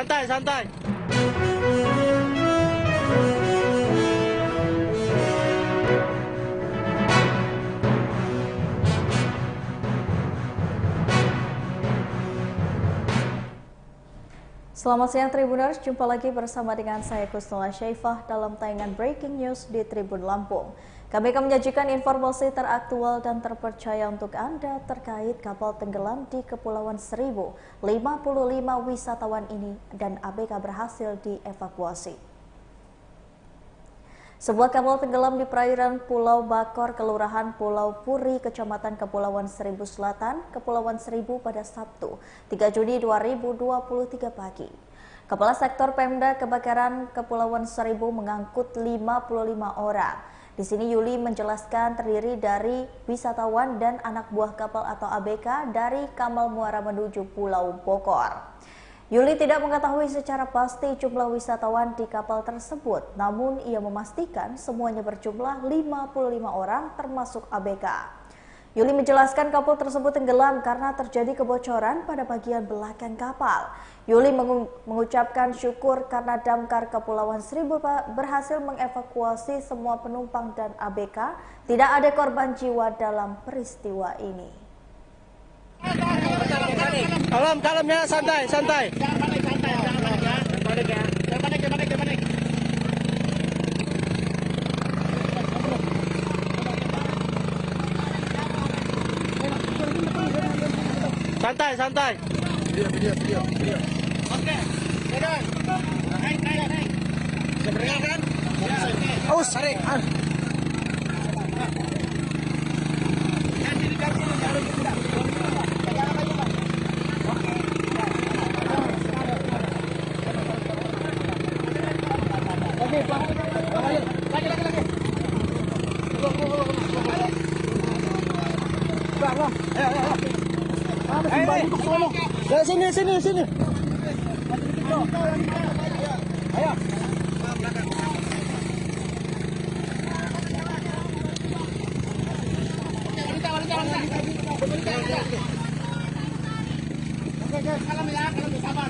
Santai, santai. Selamat siang Tribuners, jumpa lagi bersama dengan saya Kusnula Syaifah dalam tayangan Breaking News di Tribun Lampung. Kami akan menyajikan informasi teraktual dan terpercaya untuk Anda terkait kapal tenggelam di Kepulauan Seribu. 55 wisatawan ini dan ABK berhasil dievakuasi. Sebuah kapal tenggelam di perairan Pulau Bakor, Kelurahan Pulau Puri, Kecamatan Kepulauan Seribu Selatan, Kepulauan Seribu pada Sabtu, 3 Juni 2023 pagi. Kepala Sektor Pemda Kebakaran Kepulauan Seribu mengangkut 55 orang. Di sini Yuli menjelaskan terdiri dari wisatawan dan anak buah kapal atau ABK dari Kamal Muara menuju Pulau Bokor. Yuli tidak mengetahui secara pasti jumlah wisatawan di kapal tersebut, namun ia memastikan semuanya berjumlah 55 orang termasuk ABK. Yuli menjelaskan kapal tersebut tenggelam karena terjadi kebocoran pada bagian belakang kapal. Yuli mengucapkan syukur karena damkar Kepulauan Seribu berhasil mengevakuasi semua penumpang dan ABK. Tidak ada korban jiwa dalam peristiwa ini. Kalem ya, santai, santai. Santai, santai. Video. Oke. Naik. Sebenarnya kan? Aus, tarik. Sini. Ayo. Sabar, jangan panik, sabar.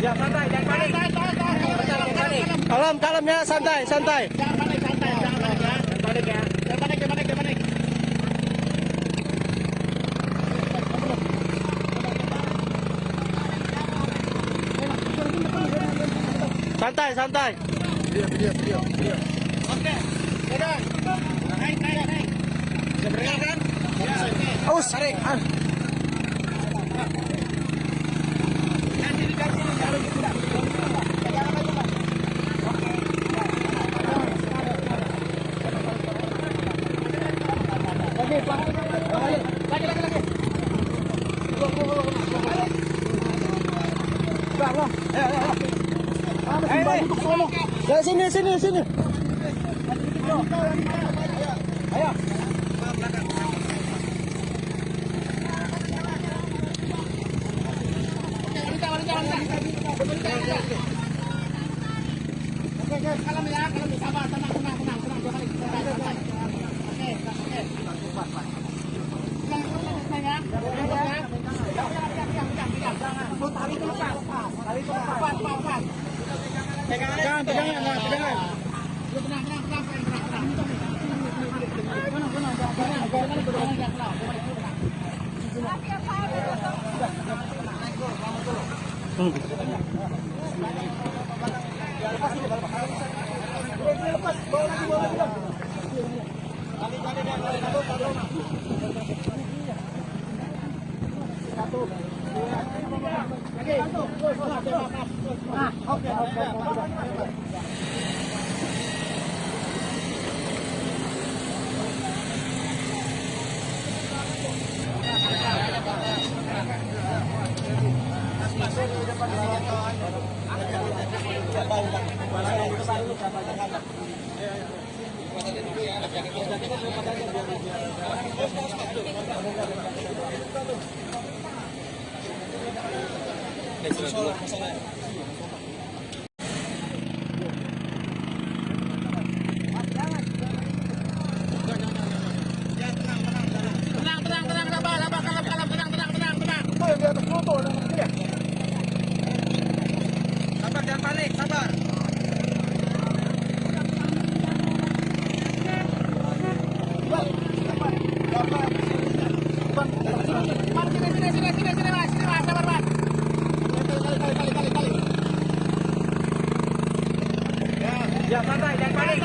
Ya, santai, jangan panik. Kalem ya, santai. Jangan panik ya. Jangan panik. Santai. Video. Oke. Naik. Sebenarnya kan? Aus, tarik. Lagi. Ya, sini, sini, sini. Ayo. Kalem ya, kalem, sabar, tenang, tenang, tenang, tenang, jangan balik. Oke, oke. Tenang ya. Tali itu lepas. Tali itu lepas, lepas. Pegangan, pegangan, nah, pegangan. Tenang, tenang, tenang, tenang. Lepas, bawa lagi, bawa lagi. Satu. Lagi. Oke, oke. Sabar, jangan panik, sabar. Ya, santai, jangan panik.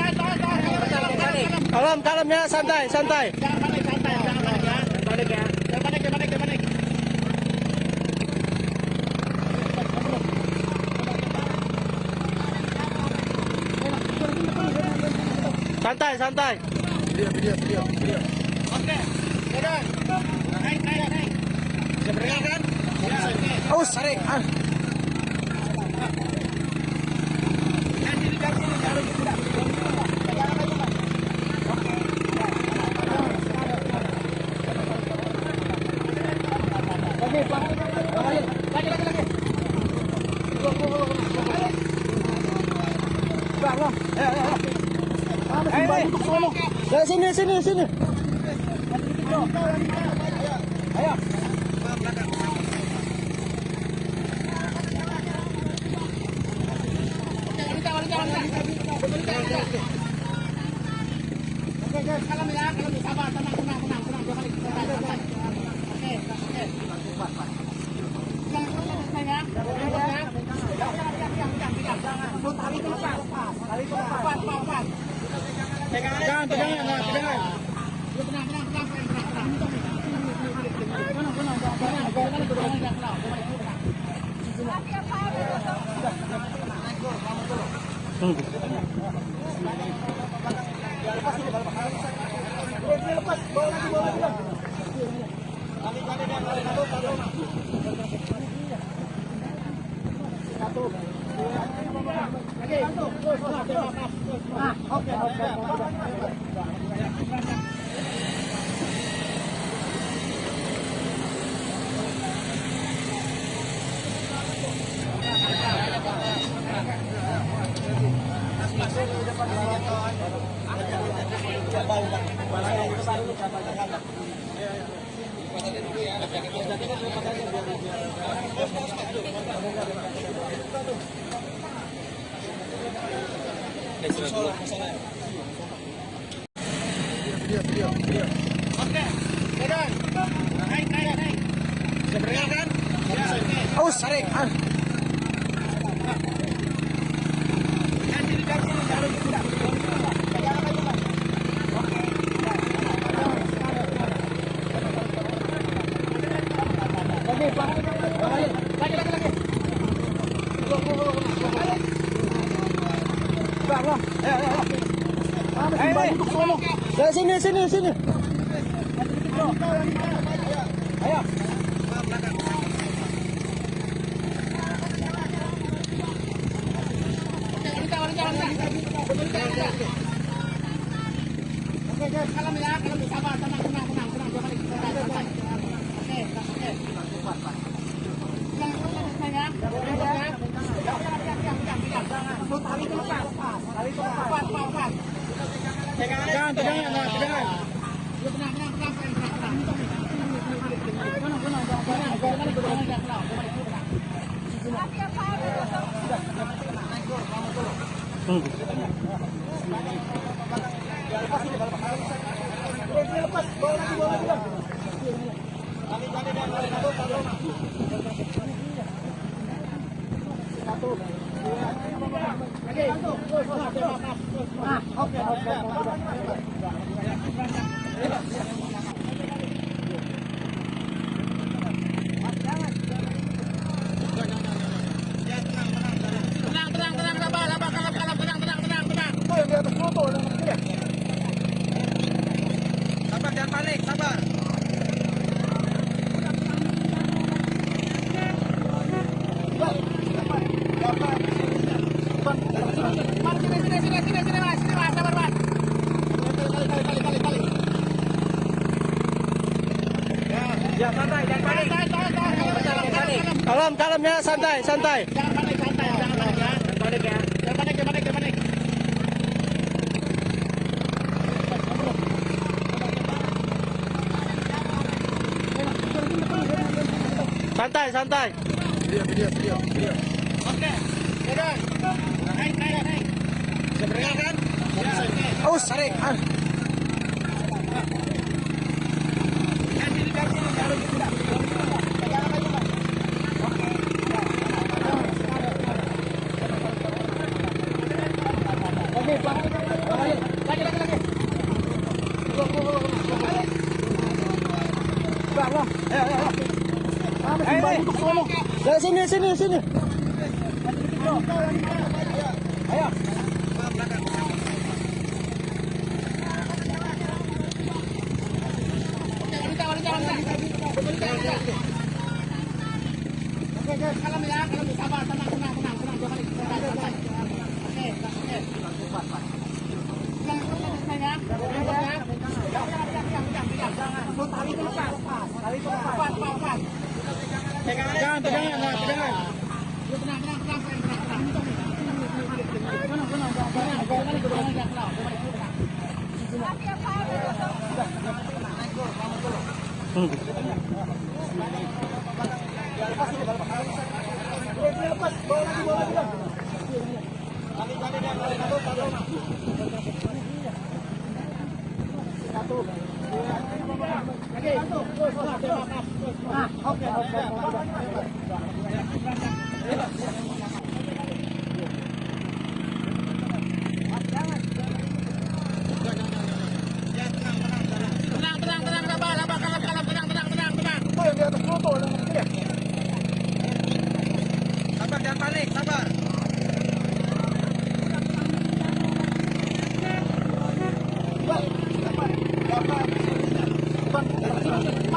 Kalem, kalem ya, santai, santai. Jangan panik, santai, jangan panik ya. Jangan panik ya. Jangan panik, jangan panik, jangan panik. Santai, santai. Video. Oke. Jalan. Naik. Bisa bergerak kan? Aus, tarik. Ya, sini. Ayo. Oke, kalem ya, kalem, sabar, tenang, jangan balik. Oke. Tali itu lepas. Lepas. Pegangan, nah, pegangan. Lepas, bawa lagi. Satu. Lagi. Oke. Video. Oke. Jalan. Naik. Bisa bergerak kan? Aus, tarik. Ya, sini. Ayo. Oke, kalem ya, kalem, sabar, tenang, tenang, tenang, tenang, jangan panik, santai. Oke, oke. Tenang, tenang ya. Tali itu lepas. Tali itu lepas. Lepas. Pegangan, pegangan, nah, pegangan. Tenang, tenang, tenang, tenang. Lepas, bawa lagi. Satu, dua, oke. Tenang, sabar, kalem, tenang. Oh, yang di atas motor, sabar, jangan panik, sabar. Sini, Mas, sabar, Mas. Kali. Ya, santai, jangan panik. Kalem ya, santai. Jangan panik ya. Jangan panik. Santai. Video. Oke. Udah. Naik. Bisa bergerak kan? Ya. Aus, tarik. Lagi. Sini. Ayo. Oke, kalem ya, sabar, tenang, jangan panik, santai. Oke. Tenang ya. Tali itu lepas. Lepas. Pegangan, nah, pegangan. Tenang. Lepas, bawa lagi. Satu, dua, oke. Tenang, sabar, kalem. Oh, yang di atas motor, sabar, jangan panik, sabar.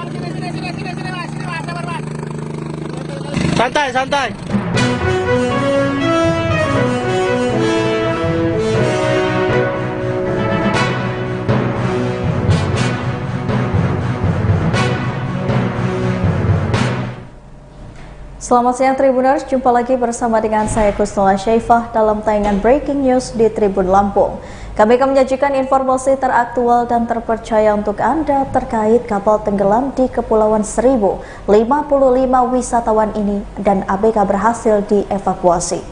Sini, Mas, sabar, Mas. Santai. Selamat siang Tribuners, jumpa lagi bersama dengan saya Kusnula Syaifah dalam tayangan Breaking News di Tribun Lampung. Kami akan menyajikan informasi teraktual dan terpercaya untuk Anda terkait kapal tenggelam di Kepulauan Seribu. 55 wisatawan ini dan ABK berhasil dievakuasi.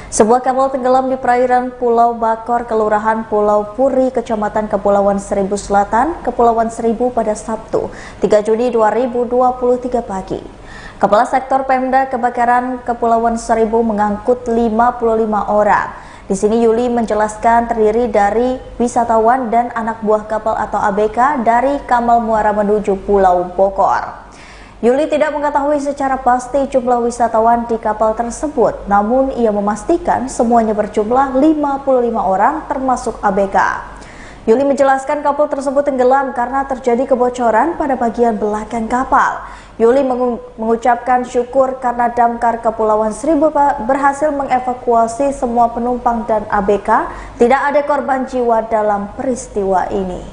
Sebuah kapal tenggelam di perairan Pulau Bakor, Kelurahan Pulau Puri, Kecamatan Kepulauan Seribu Selatan, Kepulauan Seribu pada Sabtu, 3 Juni 2023 pagi. Kepala Sektor Pemda Kebakaran Kepulauan Seribu mengangkut 55 orang. Di sini Yuli menjelaskan terdiri dari wisatawan dan anak buah kapal atau ABK dari Kamal Muara menuju Pulau Bokor. Yuli tidak mengetahui secara pasti jumlah wisatawan di kapal tersebut, namun ia memastikan semuanya berjumlah 55 orang termasuk ABK. Yuli menjelaskan kapal tersebut tenggelam karena terjadi kebocoran pada bagian belakang kapal. Yuli mengucapkan syukur karena damkar Kepulauan Seribu berhasil mengevakuasi semua penumpang dan ABK. Tidak ada korban jiwa dalam peristiwa ini.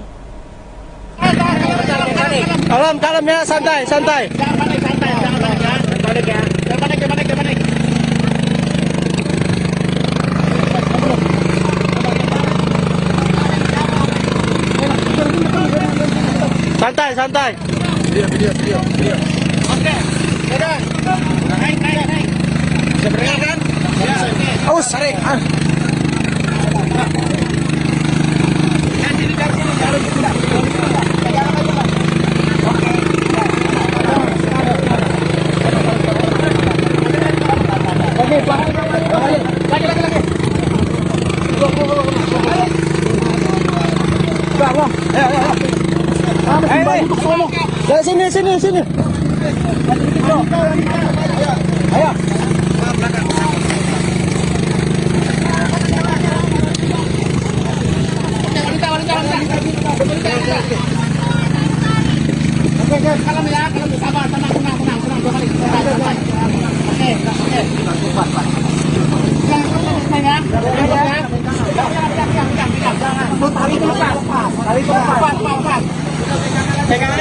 Kalem ya, santai. Jangan panik ya. Jangan panik. Santai. Video. Oke. Dadah. Naik. Bisa bergerak kan? Ya. Aus, tarik. Lagi. Sini. Ayo. Kalem ya, sabar, tenang. Tali itu lepas. Pegangan.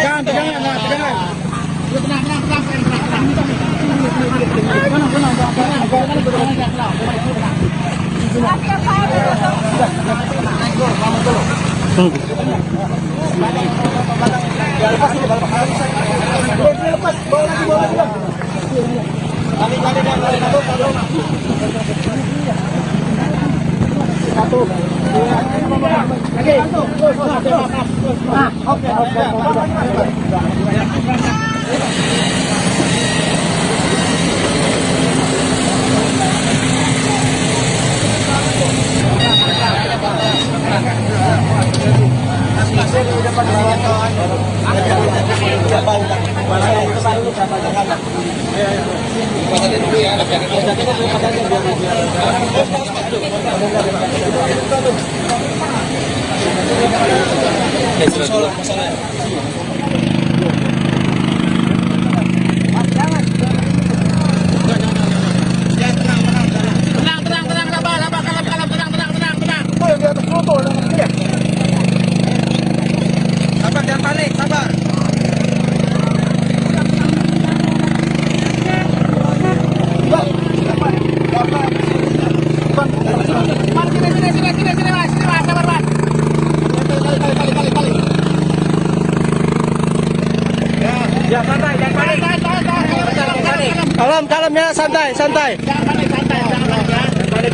Kalem ya, santai. Jangan panik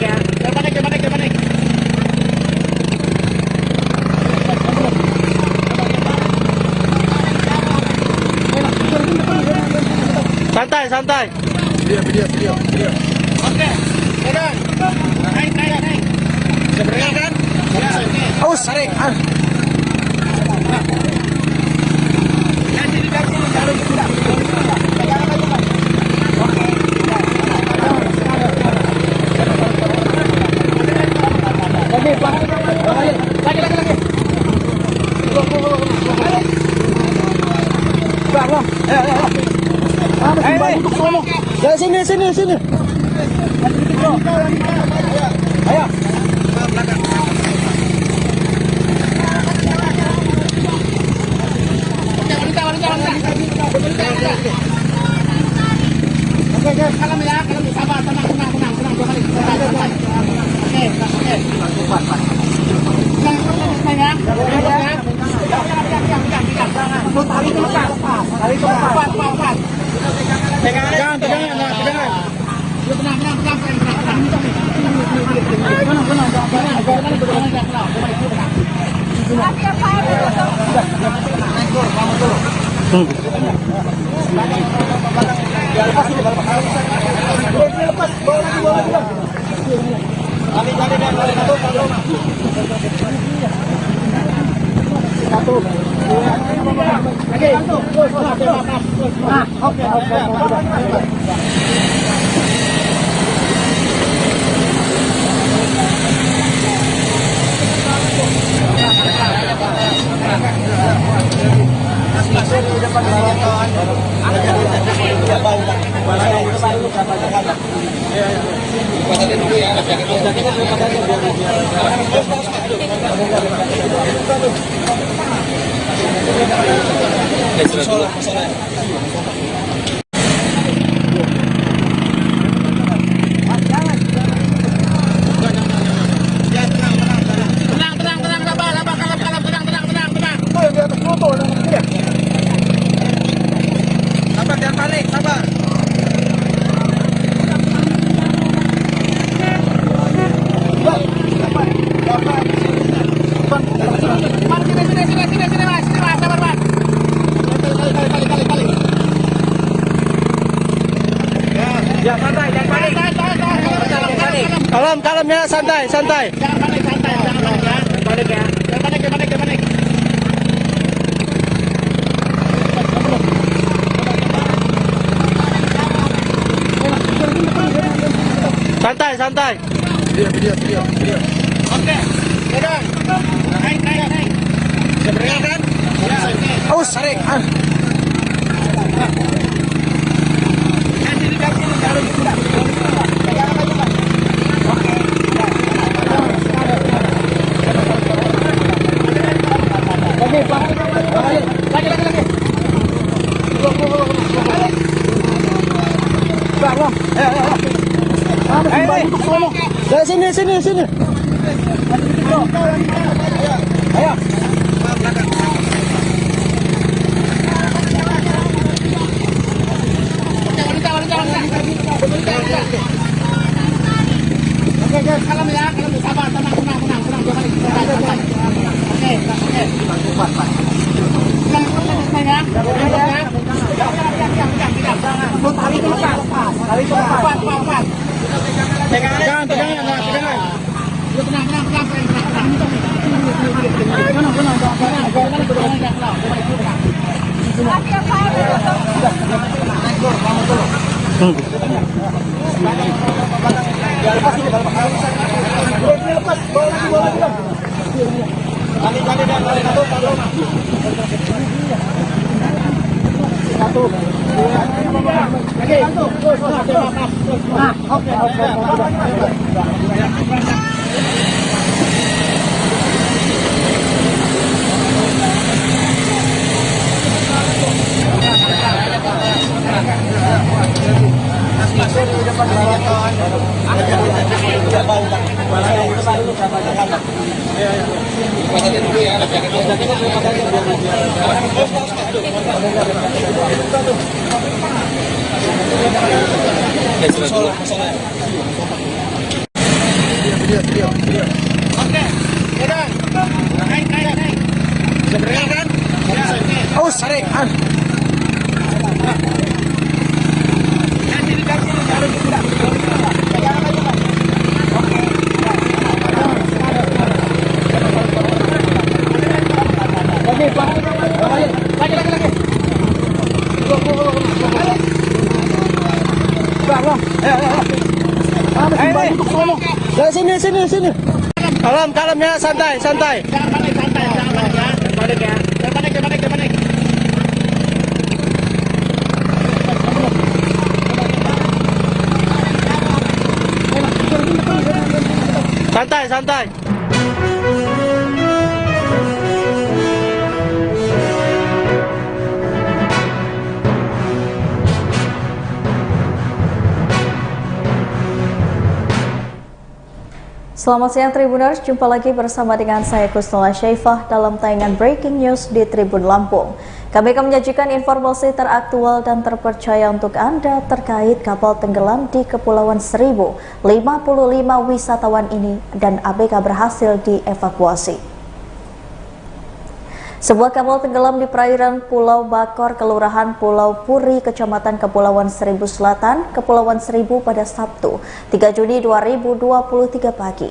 ya. Jangan panik. Santai. Video. Oke. Dadah. Naik. Bisa bergerak kan? Ya. Aus, tarik. Lagi. Sini. Ayo. Kalem ya, sabar, tenang. Tali itu lepas. Pegangan. Oke. Sabar, jangan panik, sabar. Ya, santai, jangan panik. Kalem ya, santai. Jangan panik, santai, jangan panik ya. Jangan panik ya. Jangan panik. Santai. Video. Oke. Pegang. Naik. Bisa bergerak kan? Ya. Aus, tarik. Lagi. Sini. Ayo. Oke, kalem ya, sabar, tenang. Oke. Pegangan. Video. Oke. Pegang. Naik. Bisa bergerak kan? Ya. Aus, tarik. Sini. Kalem ya, santai. Jangan panik, jangan panik ya. Jangan panik. Santai. Selamat siang Tribuners, jumpa lagi bersama dengan saya Kusnala Syaifah dalam tayangan Breaking News di Tribun Lampung. Kami akan menyajikan informasi teraktual dan terpercaya untuk Anda terkait kapal tenggelam di Kepulauan Seribu. 55 wisatawan ini dan ABK berhasil dievakuasi. Sebuah kapal tenggelam di perairan Pulau Bakor, Kelurahan Pulau Puri, Kecamatan Kepulauan Seribu Selatan, Kepulauan Seribu pada Sabtu, 3 Juni 2023 pagi.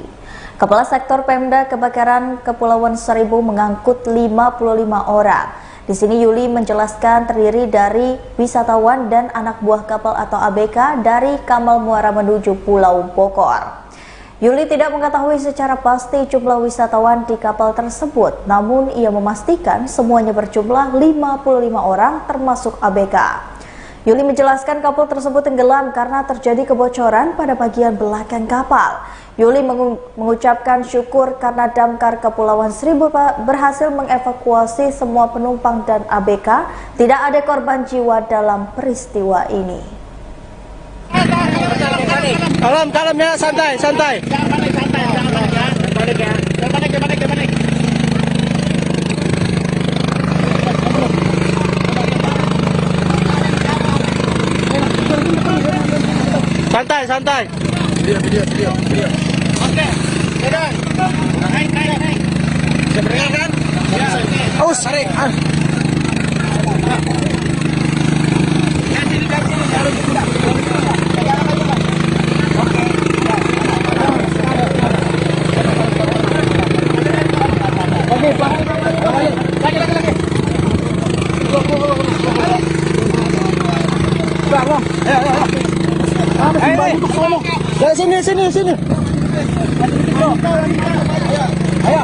Kepala Sektor Pemda Kebakaran Kepulauan Seribu mengangkut 55 orang. Di sini Yuli menjelaskan terdiri dari wisatawan dan anak buah kapal atau ABK dari Kamal Muara menuju Pulau Bokor. Yuli tidak mengetahui secara pasti jumlah wisatawan di kapal tersebut, namun ia memastikan semuanya berjumlah 55 orang termasuk ABK. Yuli menjelaskan kapal tersebut tenggelam karena terjadi kebocoran pada bagian belakang kapal. Yuli mengucapkan syukur karena damkar Kepulauan Seribu berhasil mengevakuasi semua penumpang dan ABK. Tidak ada korban jiwa dalam peristiwa ini. Kalem ya, santai. Jangan panik, santai. Jangan panik ya. Jangan panik. Santai. Video. Oke. Jalan. Naik. Bisa bergerak kan? Ya. Aus, tarik. Ya, sini. Harus tidak. Lagi. Ayo. Sini. Ayo.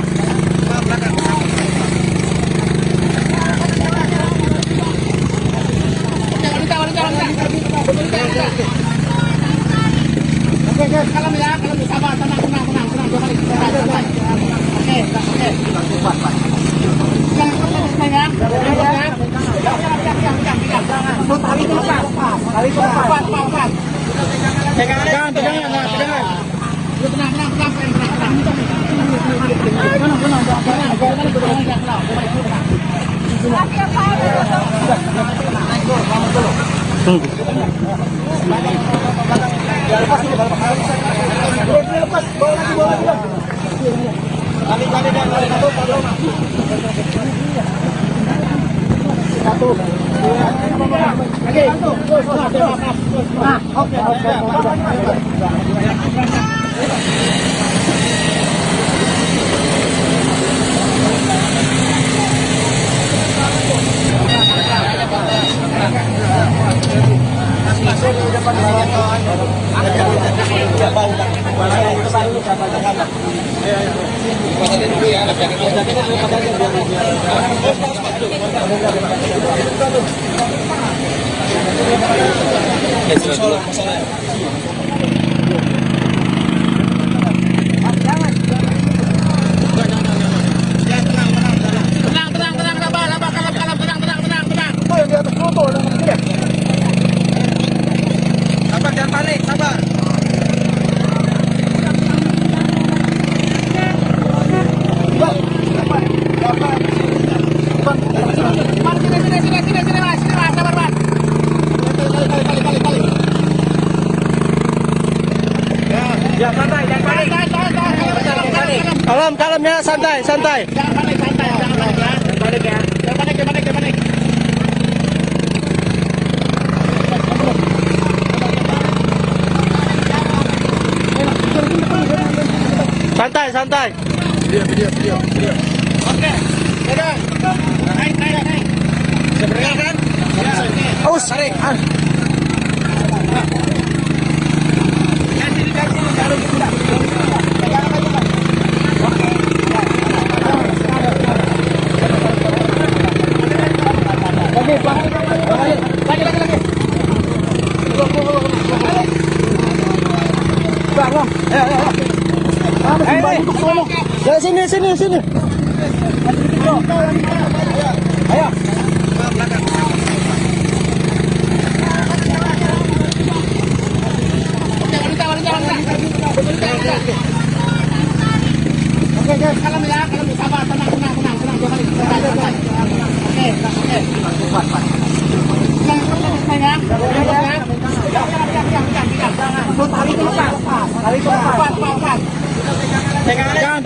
Oke, kalem ya, sabar, tenang. Pegangan. Kalem ya, santai. Jangan panik ya. Jangan panik. Santai. Video. Oke. Pegang. Naik. Bisa bergerak kan? Ya. Aus, tarik. Ya, sini. Harus tidak. Lagi. Sini. Ayo. Oke, kalem ya, sabar, tenang. Pegangan.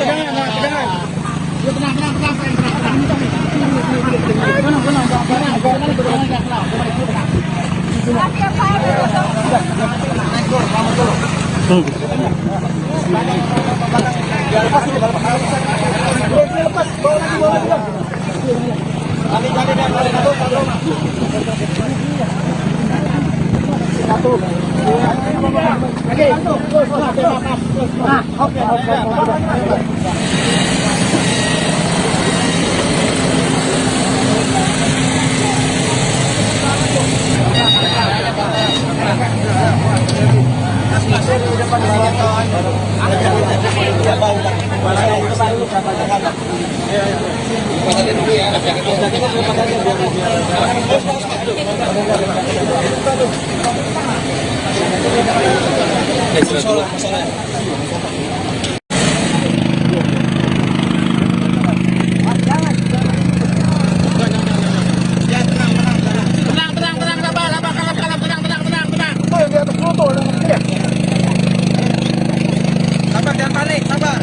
Oke. Sabar, jangan panik, sabar.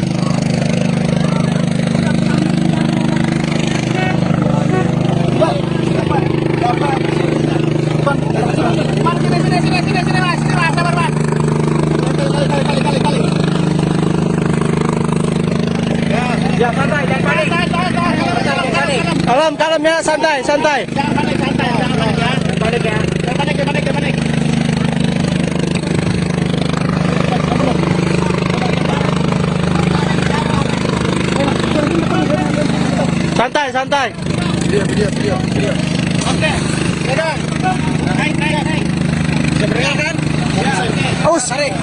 Ya, santai, jangan panik. Kalem ya, santai. Jangan panik, santai. Jangan panik ya. Jangan panik ya. Jangan panik. Santai. Video. Oke. Pegang. Naik. Sebenarnya kan? Aus, tarik.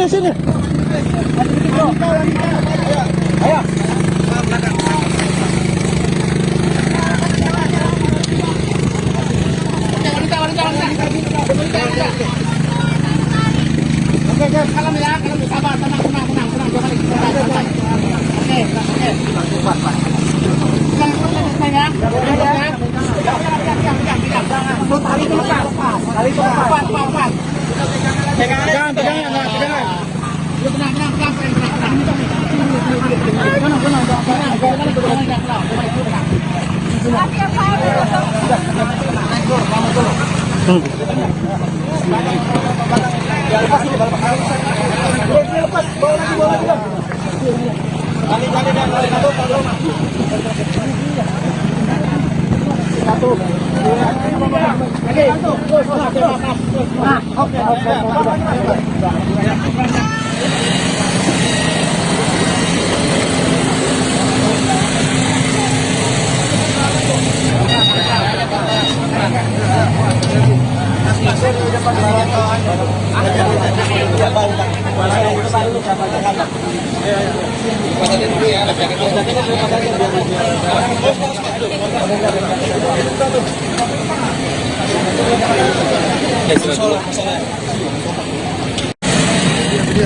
Sini. Ayo. Oke, kalem ya, sabar, tenang. Pegangan.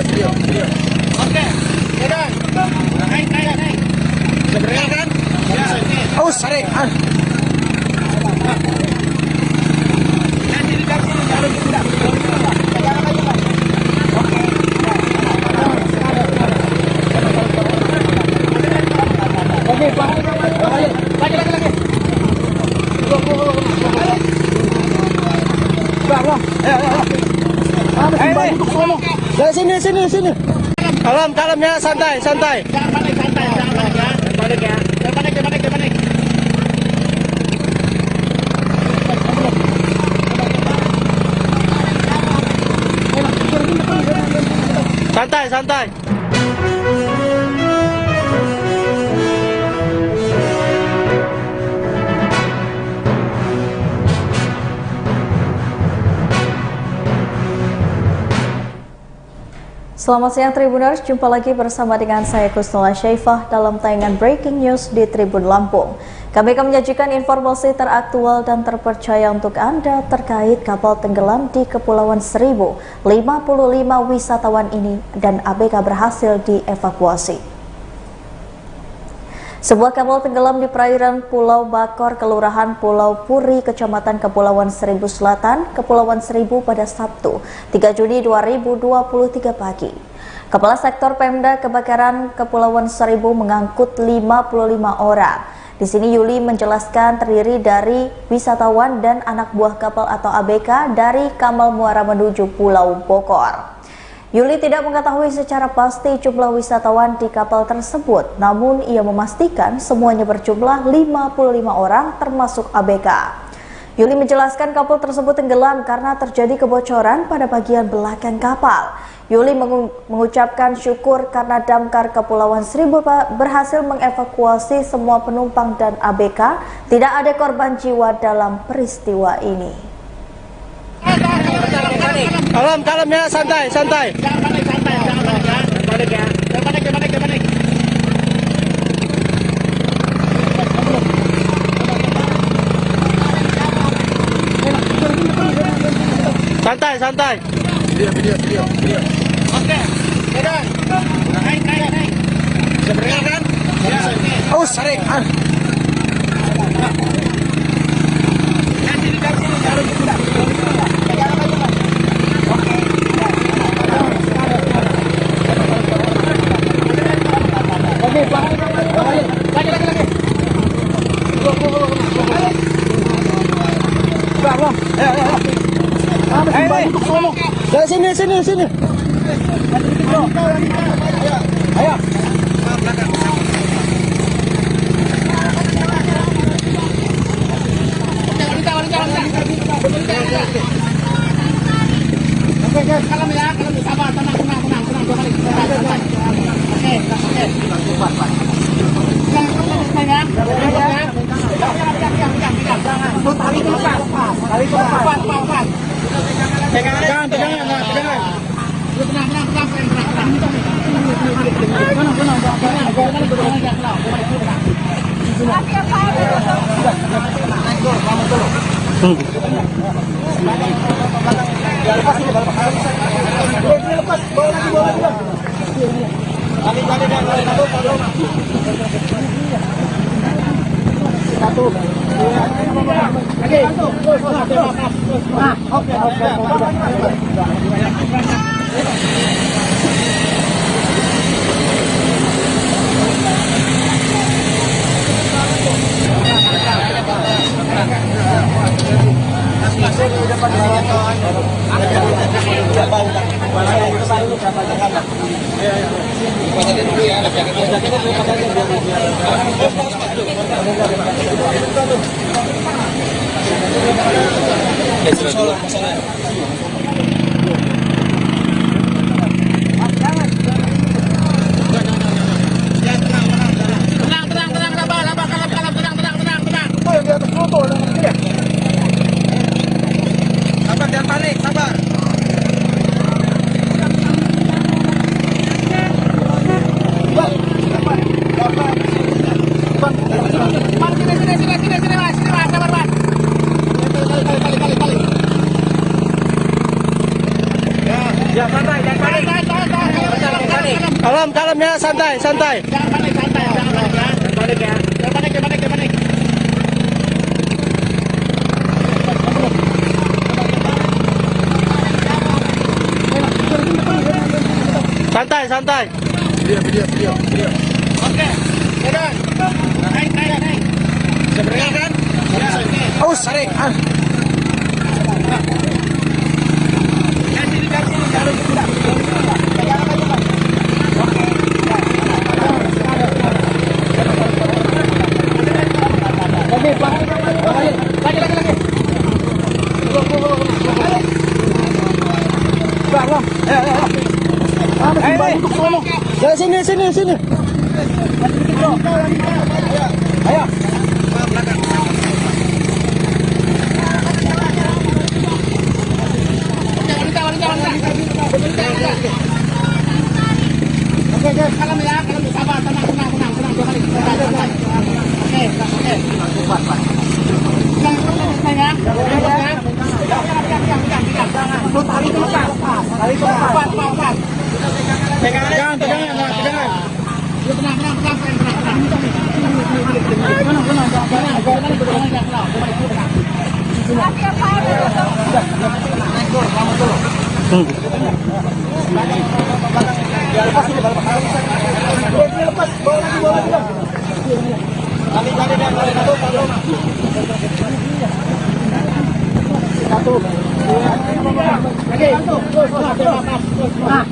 Video. Oke. Pegang. Naik. Sebenarnya kan? Aus, tarik. Sini. Kalem ya, santai. Jangan panik ya. Jangan panik. Santai. Selamat siang Tribuners, jumpa lagi bersama dengan saya Kusnula Syaifah dalam tayangan Breaking News di Tribun Lampung. Kami akan menyajikan informasi teraktual dan terpercaya untuk Anda terkait kapal tenggelam di Kepulauan Seribu. 55 wisatawan ini dan ABK berhasil dievakuasi. Sebuah kapal tenggelam di perairan Pulau Bakor, Kelurahan Pulau Puri, Kecamatan Kepulauan Seribu Selatan, Kepulauan Seribu pada Sabtu, 3 Juni 2023 pagi. Kepala Sektor Pemda Kebakaran Kepulauan Seribu mengangkut 55 orang. Di sini Yuli menjelaskan terdiri dari wisatawan dan anak buah kapal atau ABK dari Kamal Muara menuju Pulau Bokor. Yuli tidak mengetahui secara pasti jumlah wisatawan di kapal tersebut, namun ia memastikan semuanya berjumlah 55 orang termasuk ABK. Yuli menjelaskan kapal tersebut tenggelam karena terjadi kebocoran pada bagian belakang kapal. Yuli mengucapkan syukur karena damkar Kepulauan Seribu berhasil mengevakuasi semua penumpang dan ABK. Tidak ada korban jiwa dalam peristiwa ini. Kalem ya, santai. Jangan panik ya. Jangan panik. Santai. Video. Oke. Pegang. Naik. Sebenarnya kan? Ya. Tarik. Lagi. Sini. Ayo. Oke, kalem ya, sabar, tenang. Pegangan. Kalem ya, santai. Jangan panik ya. Jangan panik. Santai. Video. Oke. Pegang. Naik. Sebenarnya kan? Ya. Tarik. Sini. Ayo. Oke, kalem ya, sabar, tenang. Pegangan.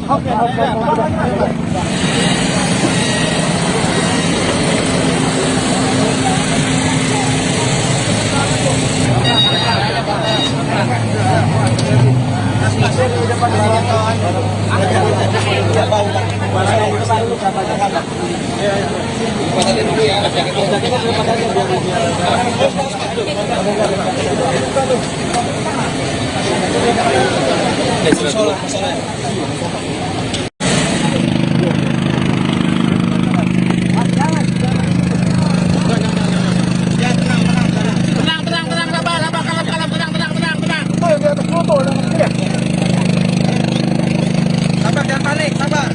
Oke. Sabar, jangan panik, sabar.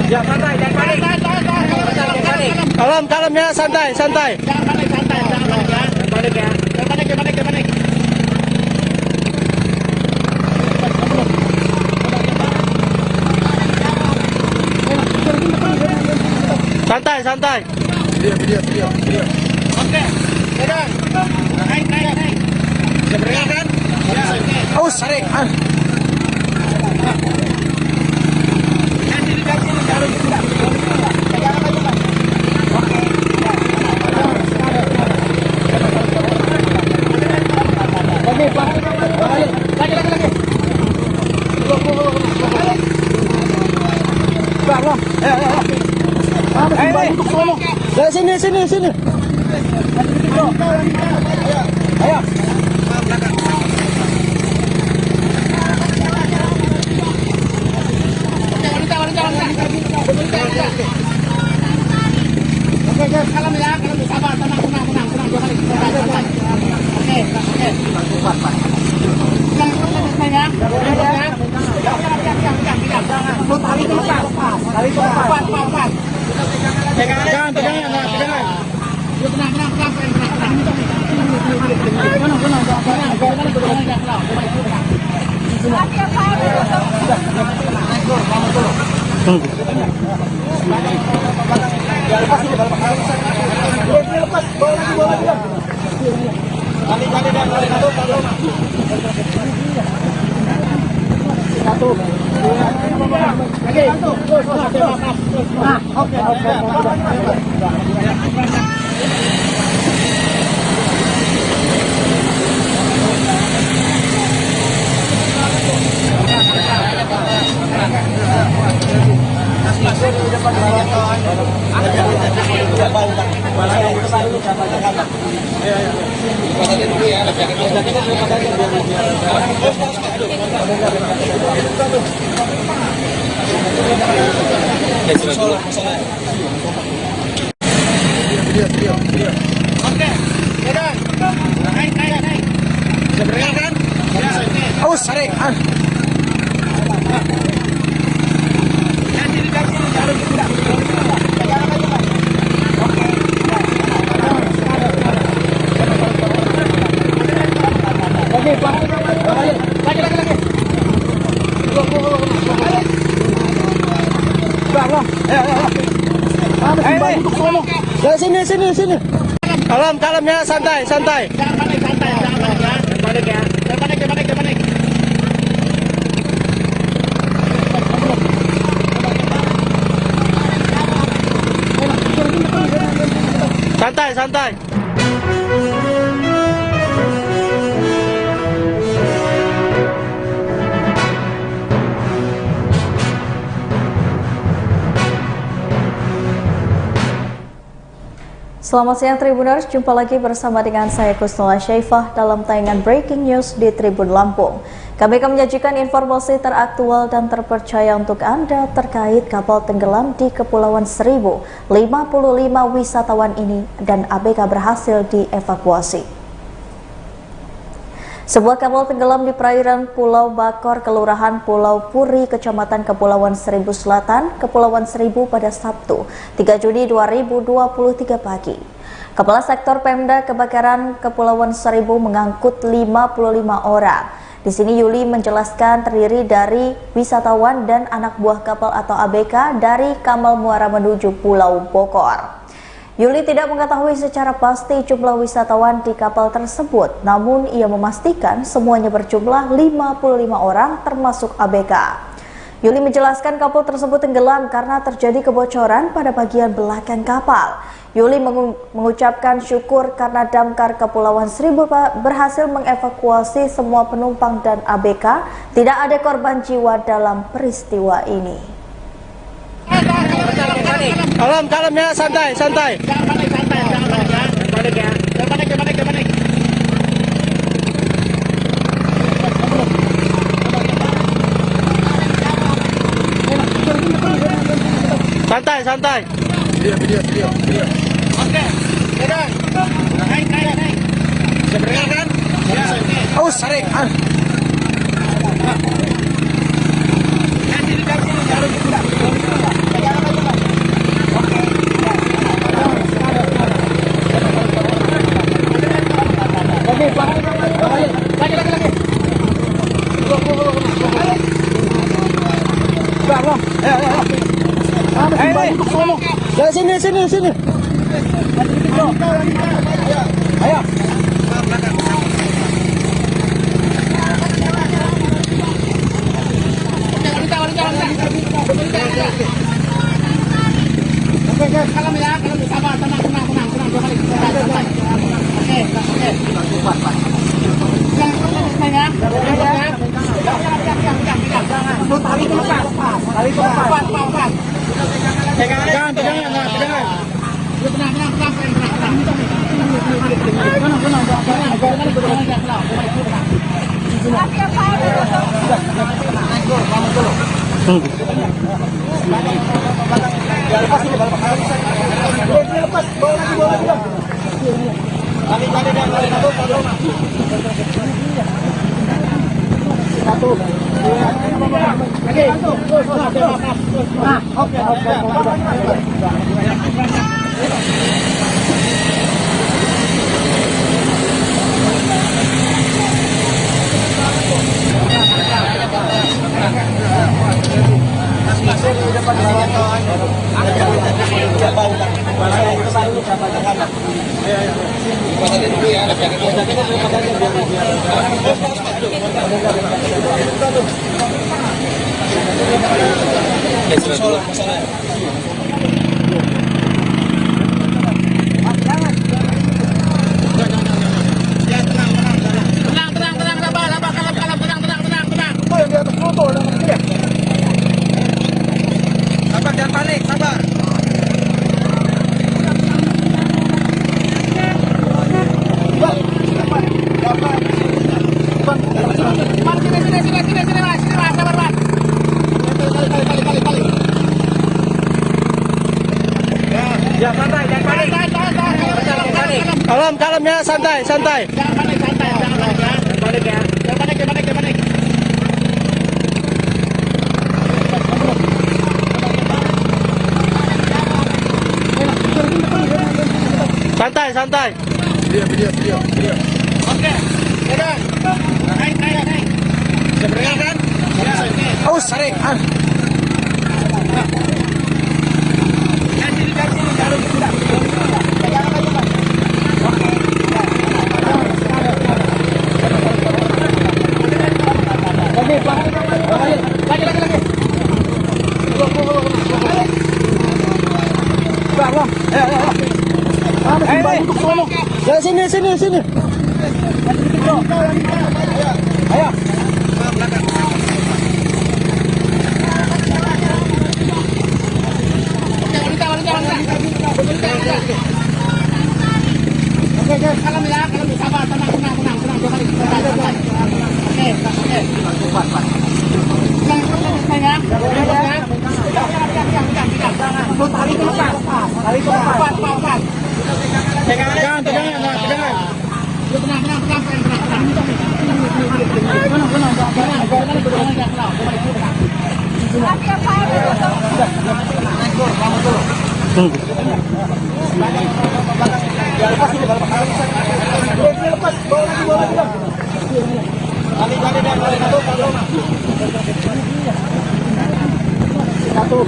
Ya, santai, jangan panik. Kalem ya, santai. Jangan panik, santai. Jangan panik ya. Jangan panik ya. Jangan panik. Santai. Video. Oke. Pegang. Naik. Bisa bergerak kan? Ya, oke. Aus, tarik. Sini, taruh di sini. Pegangan aja, Pak. Oke. Oke, Pak. Lagi. Bang. Sini. Ayo. Oke, kalem ya, sabar, tenang. Oke. Pegangan. Tenang. Video. Oke. Pegang. Naik. Bisa bergerak kan? Ya, oke. Aus, tarik. Sini, taruh di sini. Pegangan aja, Pak. Oke. Oke, Pak. Lagi. Bang. Ayo. Sini. Kalem ya, santai. Jangan panik ya. Jangan panik. Santai. Selamat siang Tribuners, jumpa lagi bersama dengan saya Kusnula Syaifah dalam tayangan Breaking News di Tribun Lampung. Kami akan menyajikan informasi teraktual dan terpercaya untuk Anda terkait kapal tenggelam di Kepulauan Seribu. 55 wisatawan ini dan ABK berhasil dievakuasi. Sebuah kapal tenggelam di perairan Pulau Bakor, Kelurahan Pulau Puri, Kecamatan Kepulauan Seribu Selatan, Kepulauan Seribu pada Sabtu, 3 Juni 2023 pagi. Kepala Sektor Pemda Kebakaran Kepulauan Seribu mengangkut 55 orang. Di sini Yuli menjelaskan terdiri dari wisatawan dan anak buah kapal atau ABK dari Kamal Muara menuju Pulau Bokor. Yuli tidak mengetahui secara pasti jumlah wisatawan di kapal tersebut, namun ia memastikan semuanya berjumlah 55 orang termasuk ABK. Yuli menjelaskan kapal tersebut tenggelam karena terjadi kebocoran pada bagian belakang kapal. Yuli mengucapkan syukur karena damkar Kepulauan Seribu berhasil mengevakuasi semua penumpang dan ABK. Tidak ada korban jiwa dalam peristiwa ini. Kalem ya, santai. Jangan panik ya. Jangan panik. Santai. Video. Oke. Pegang. Naik. Sebenarnya kan? Ya. Aus, tarik. Sini. Ayo. Kalem ya, sabar, tenang. Pegangan. Jangan panik, sabar. Ya, santai, jangan panik. Kalem ya, santai. Jangan panik ya. Jangan panik. Santai. Video. Oke. Pegang. Naik. Sebenarnya kan? Ya. Aus, tarik. Lagi. Sini. Ayo. Kalem ya, sabar, tenang. Pegangan. Satu.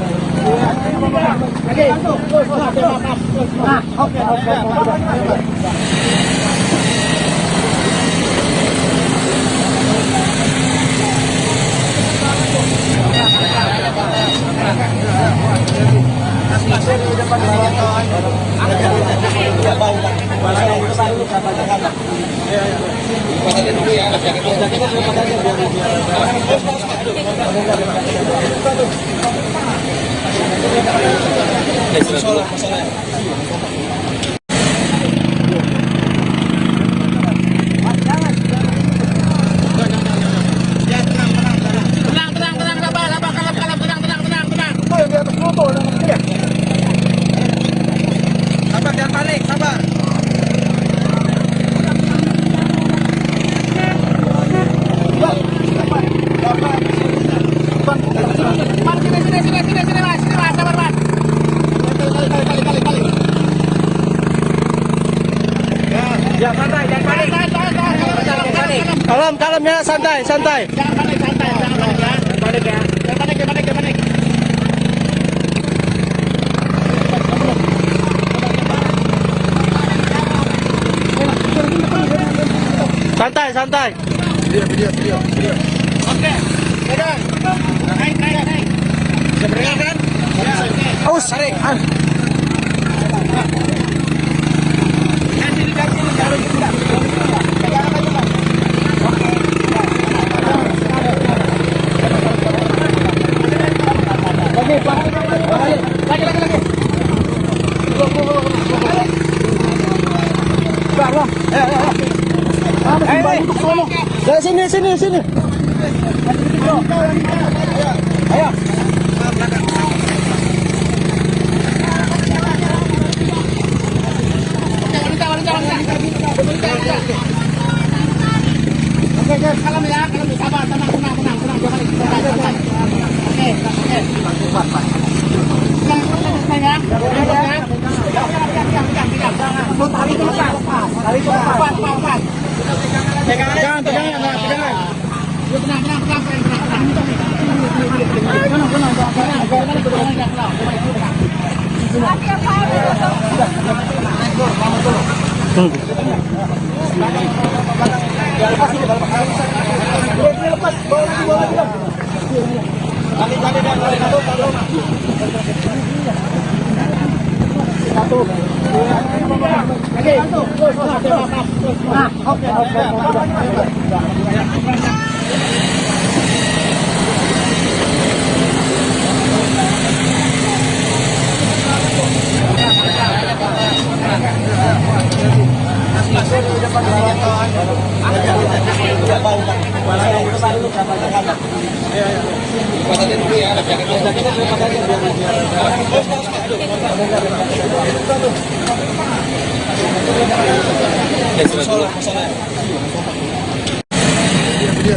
Sabar, jangan panik, sabar. Ya, santai, jangan panik. Kalem ya, santai. Jangan panik, santai. Jangan panik ya. Jangan panik ya. Jangan panik. Santai. Video. Oke. Pegang. Naik. Bisa bergerak kan? Ya, oke. Aus, tarik. Kasih di sini, tarik juga. Pegang apa juga? Lagi. Sini. Ayo. Kalem ya, sabar, tenang. Pegangan.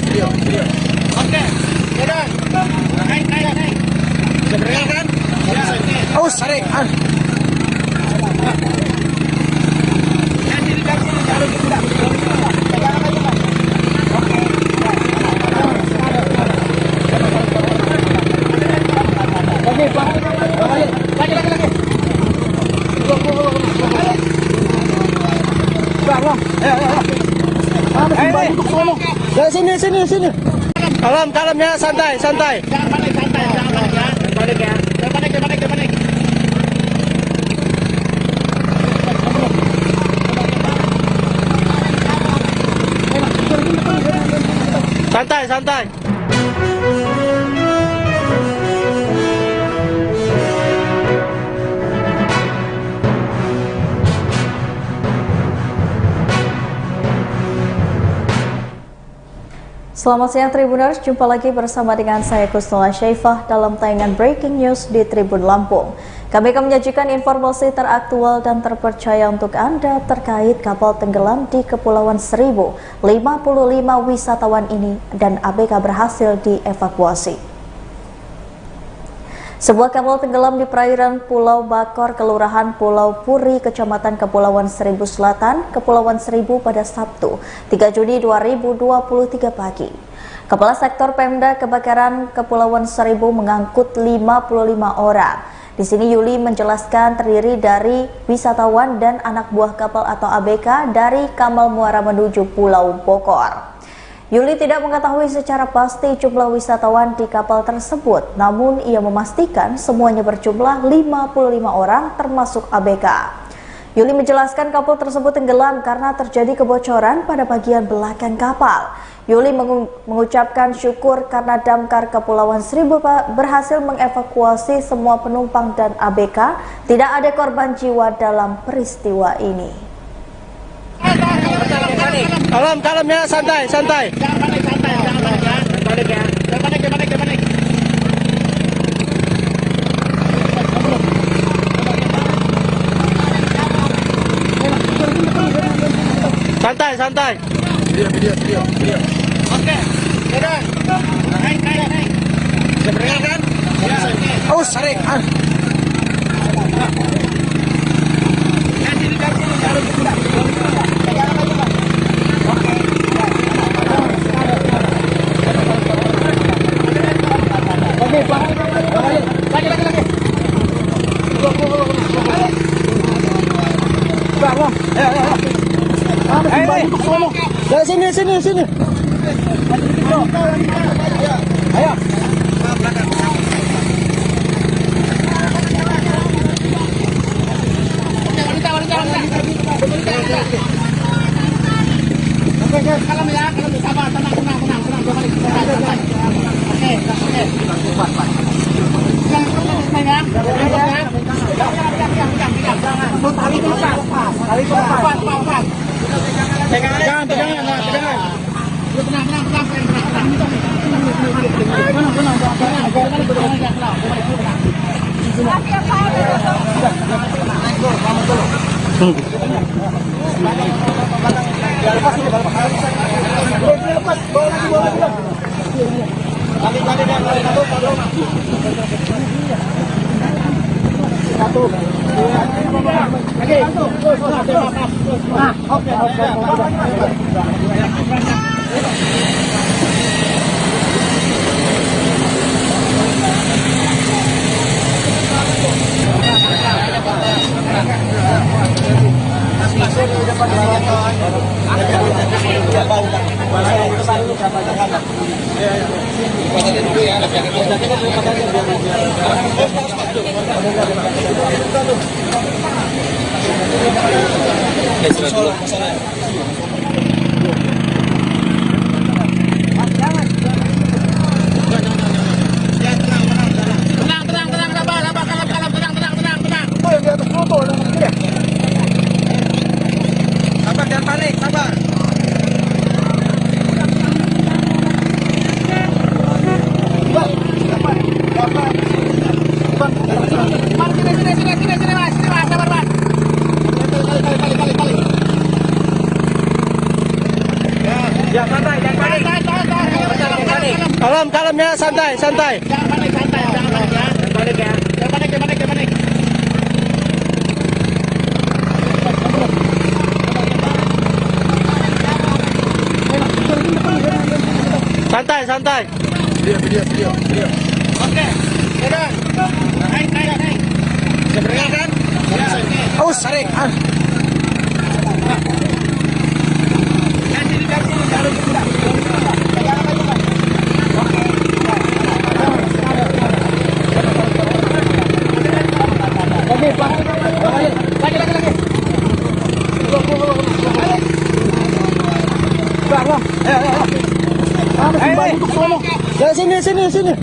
Video. Oke. Pegang. Naik. Bisa bergerak kan? Ya, oke. Aus, tarik. Kasih di sini, tarik juga. Pegang apa juga? Lagi. Sini. Kalem ya, santai. Jangan panik ya. Jangan panik ya. Jangan panik. Santai. Selamat siang Tribuners, jumpa lagi bersama dengan saya Kusnula Syaifah dalam tayangan Breaking News di Tribun Lampung. Kami akan menyajikan informasi teraktual dan terpercaya untuk Anda terkait kapal tenggelam di Kepulauan Seribu. 55 wisatawan ini dan ABK berhasil dievakuasi. Sebuah kapal tenggelam di perairan Pulau Bakor, Kelurahan Pulau Puri, Kecamatan Kepulauan Seribu Selatan, Kepulauan Seribu pada Sabtu, 3 Juni 2023 pagi. Kepala Sektor Pemda Kebakaran Kepulauan Seribu mengangkut 55 orang. Di sini Yuli menjelaskan terdiri dari wisatawan dan anak buah kapal atau ABK dari Kamal Muara menuju Pulau Bokor. Yuli tidak mengetahui secara pasti jumlah wisatawan di kapal tersebut, namun ia memastikan semuanya berjumlah 55 orang termasuk ABK. Yuli menjelaskan kapal tersebut tenggelam karena terjadi kebocoran pada bagian belakang kapal. Yuli mengucapkan syukur karena damkar Kepulauan Seribu berhasil mengevakuasi semua penumpang dan ABK. Tidak ada korban jiwa dalam peristiwa ini. Kalem ya, santai. Jangan panik ya. Jangan panik. Santai. Video. Oke. Udah. Naik. Sebenarnya kan? Aus, tarik. Sini. Ayo. Kalem ya, sabar, tenang. Jangan. Tenang. Ya, santai, jangan panik. Kalem ya, santai. Jangan panik ya. Jangan panik. Santai. Video. Oke. Udah. Naik. Sebenarnya kan? Aus, tarik. Sini. Ayo.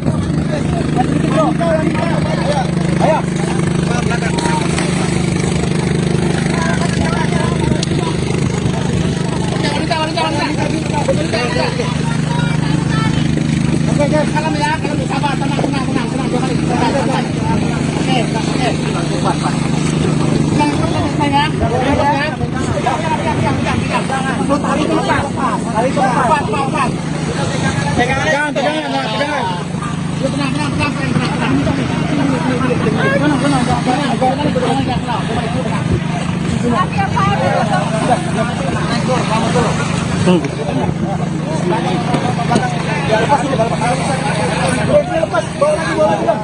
Kalem ya, sabar, tenang. Jangan. Lepas, bawa lagi.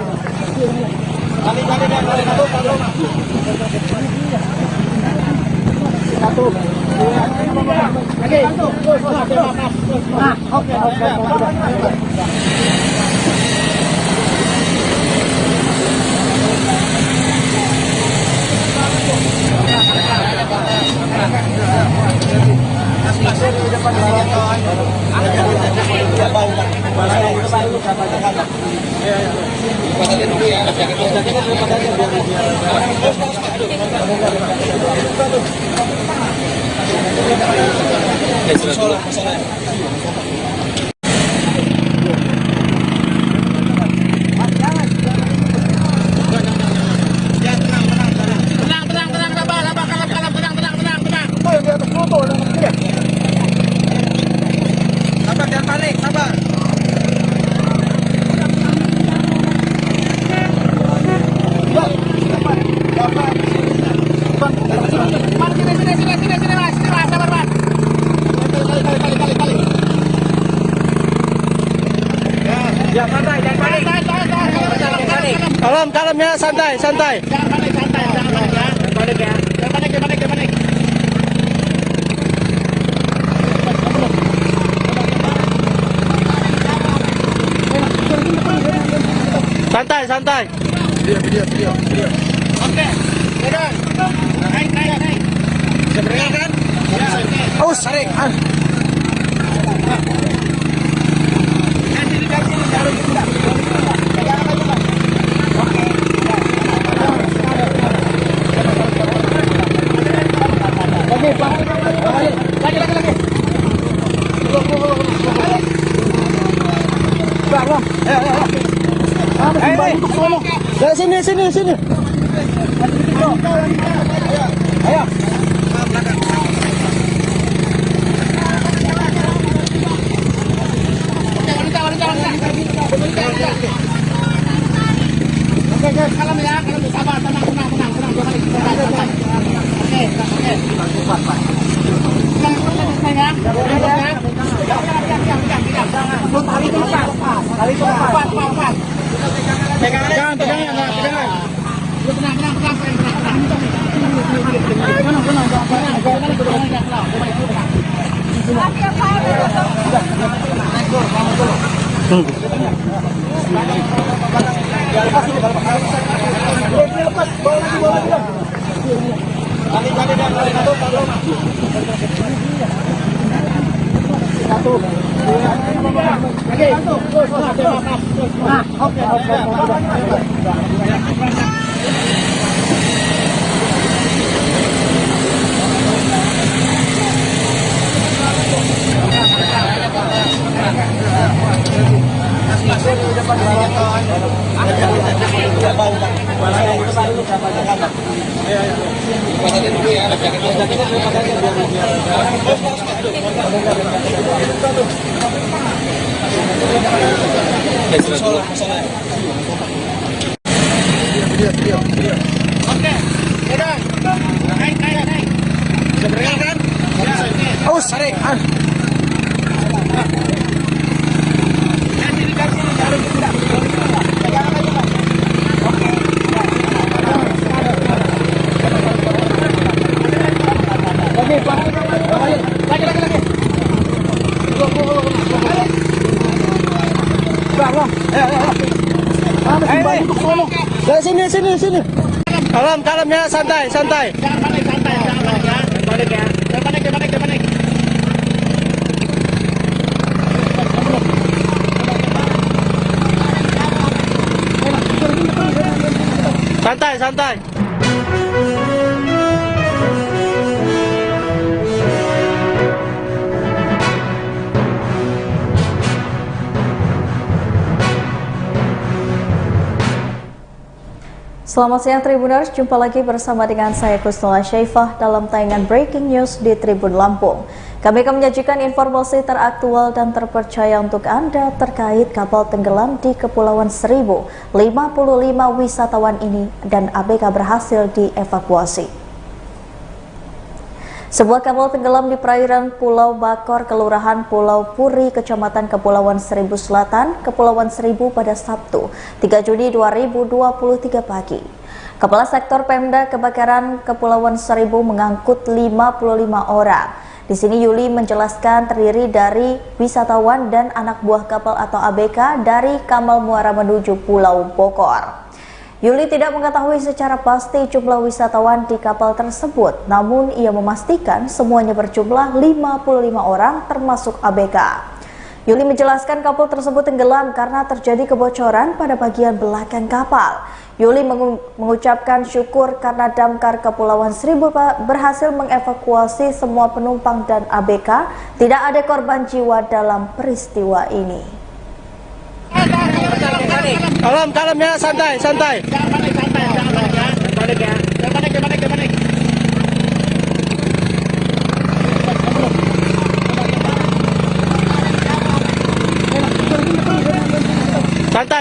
Sabar, jangan panik, sabar. Ya, santai, jangan panik. Kalem, kalem ya, santai, santai. Jangan panik, santai, jangan panik ya. Jangan panik ya. Jangan panik, jangan panik, jangan panik. Santai, santai. Video. Oke. Udah. Naik. Bisa bergerak kan? Ya, oke. Aus, tarik. Sini. Ayo. Oke, kalem ya, sabar, tenang. Pegangan. Video. Oke. Udah. Naik. Bisa bergerak kan? Ya, oke. Aus, tarik. Sini. Kalem ya, santai. Jangan panik, jangan panik ya. Jangan panik. Santai. Selamat siang Tribuners, jumpa lagi bersama dengan saya Kusnula Syaifah dalam tayangan Breaking News di Tribun Lampung. Kami akan menyajikan informasi teraktual dan terpercaya untuk Anda terkait kapal tenggelam di Kepulauan Seribu. 55 wisatawan ini dan ABK berhasil dievakuasi. Sebuah kapal tenggelam di perairan Pulau Bakor, Kelurahan Pulau Puri, Kecamatan Kepulauan Seribu Selatan, Kepulauan Seribu pada Sabtu, 3 Juni 2023 pagi. Kepala Sektor Pemda Kebakaran Kepulauan Seribu mengangkut 55 orang. Di sini Yuli menjelaskan terdiri dari wisatawan dan anak buah kapal atau ABK dari Kamal Muara menuju Pulau Bokor. Yuli tidak mengetahui secara pasti jumlah wisatawan di kapal tersebut, namun ia memastikan semuanya berjumlah 55 orang termasuk ABK. Yuli menjelaskan kapal tersebut tenggelam karena terjadi kebocoran pada bagian belakang kapal. Yuli mengucapkan syukur karena damkar Kepulauan Seribu berhasil mengevakuasi semua penumpang dan ABK. Tidak ada korban jiwa dalam peristiwa ini. Kalem ya, santai. Jangan panik, santai. Jangan panik ya. Jangan panik.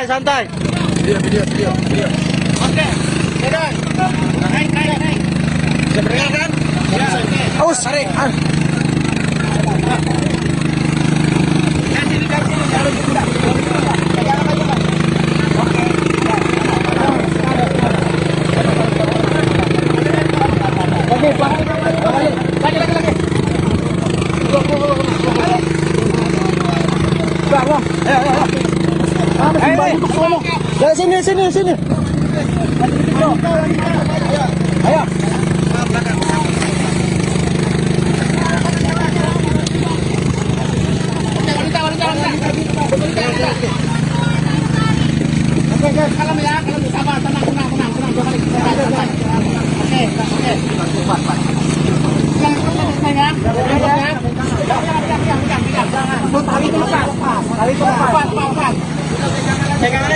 Santai. Video. Oke. Naik. Bisa bergerak kan? Ya. Aus, tarik. Ayo. Sini. Ayo. Kalem ya, sabar, tenang. Tali itu lepas. Pegangan.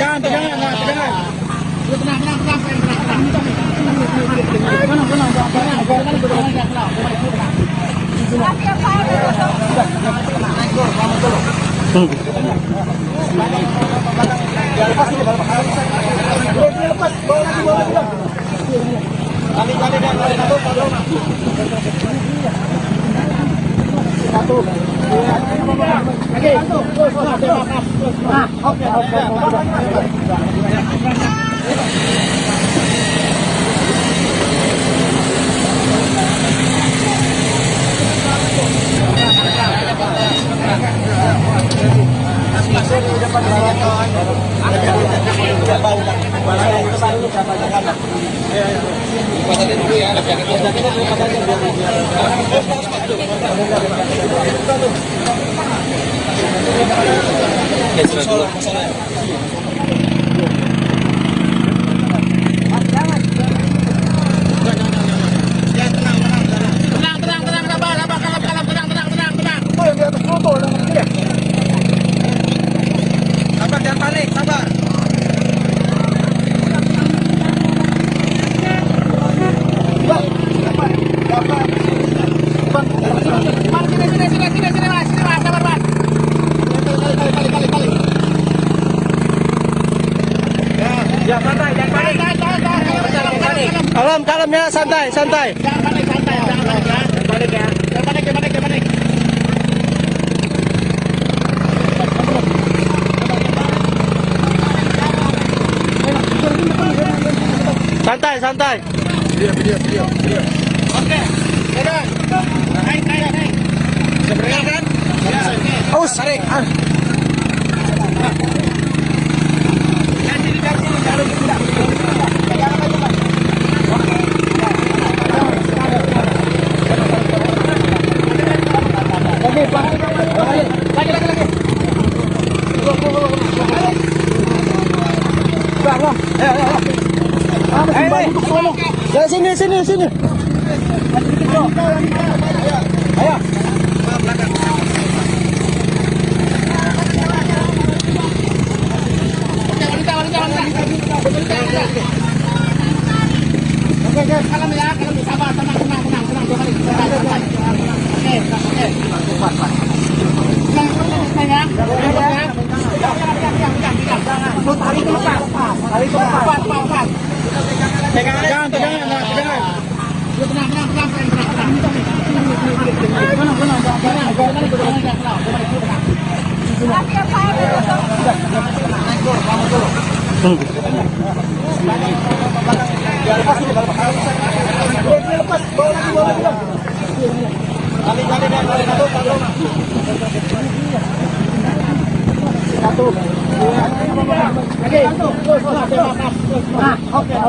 Kalem ya, santai. Jangan panik ya. Jangan panik. Santai. Video. Oke. Naik. Bisa bergerak kan? Ya. Aus, tarik. Sini. Ayo. Kalem ya, sabar, tenang. Tali itu lepas. Pegangan. Tenang. Lepas, bawa lagi. Kali. Satu. Lagi. Oke.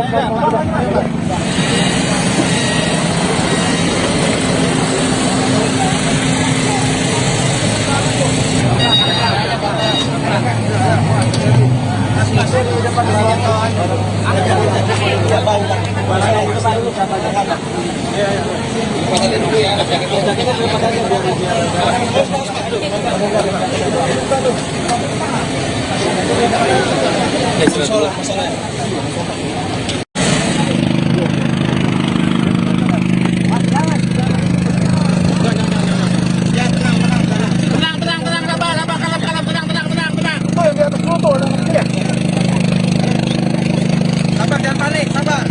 Sabar, jangan panik, sabar.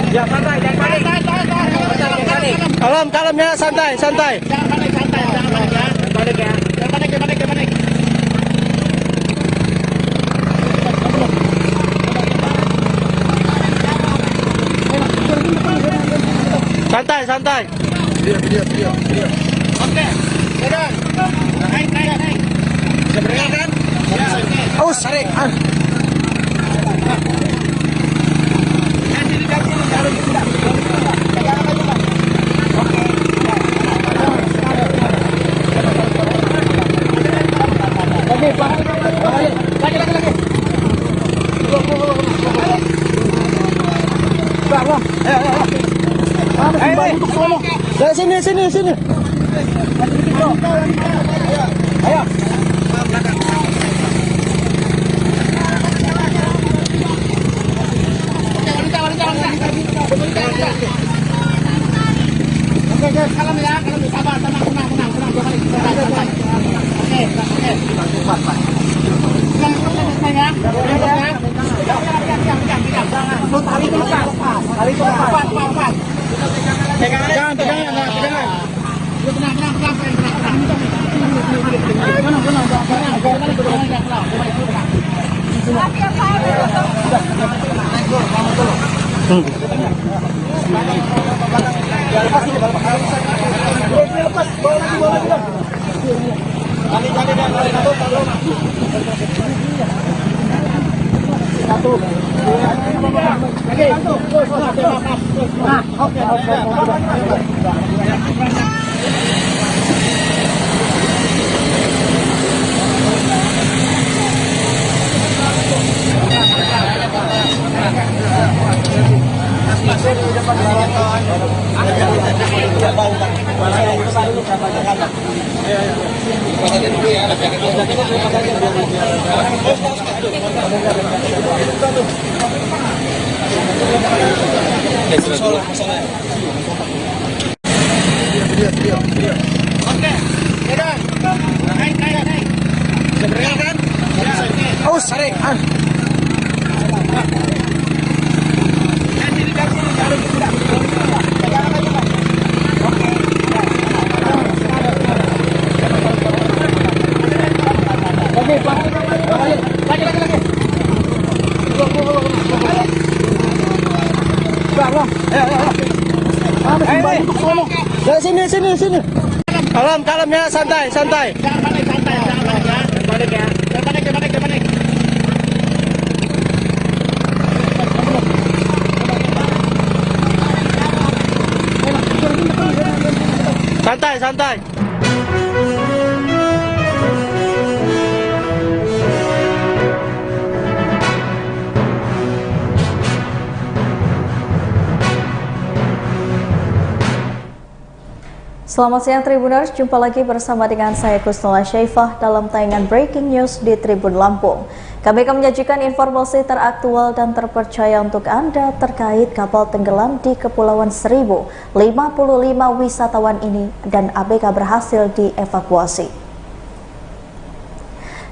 Ya, santai, jangan panik. Kalem ya, santai. Jangan panik, jangan panik ya. Jangan panik. Santai. Video. Oke. Pegang. Naik. Bisa bergerak kan? Ya. Aus, tarik. Lagi. Sini. Ayo. Oke, kalem ya, sabar, tenang. Lepas, bawa lagi. Satu. Lagi. Oke. Video. Oke. Pegang. Naik. Bisa bergerak kan? Ya. Aus, tarik. Sini. Kalem ya, santai. Jangan panik ya. Jangan panik. Santai. Selamat siang Tribuners, jumpa lagi bersama dengan saya Kusnula Syaifah dalam tayangan Breaking News di Tribun Lampung. Kami akan menyajikan informasi teraktual dan terpercaya untuk Anda terkait kapal tenggelam di Kepulauan Seribu. 55 wisatawan ini dan ABK berhasil dievakuasi.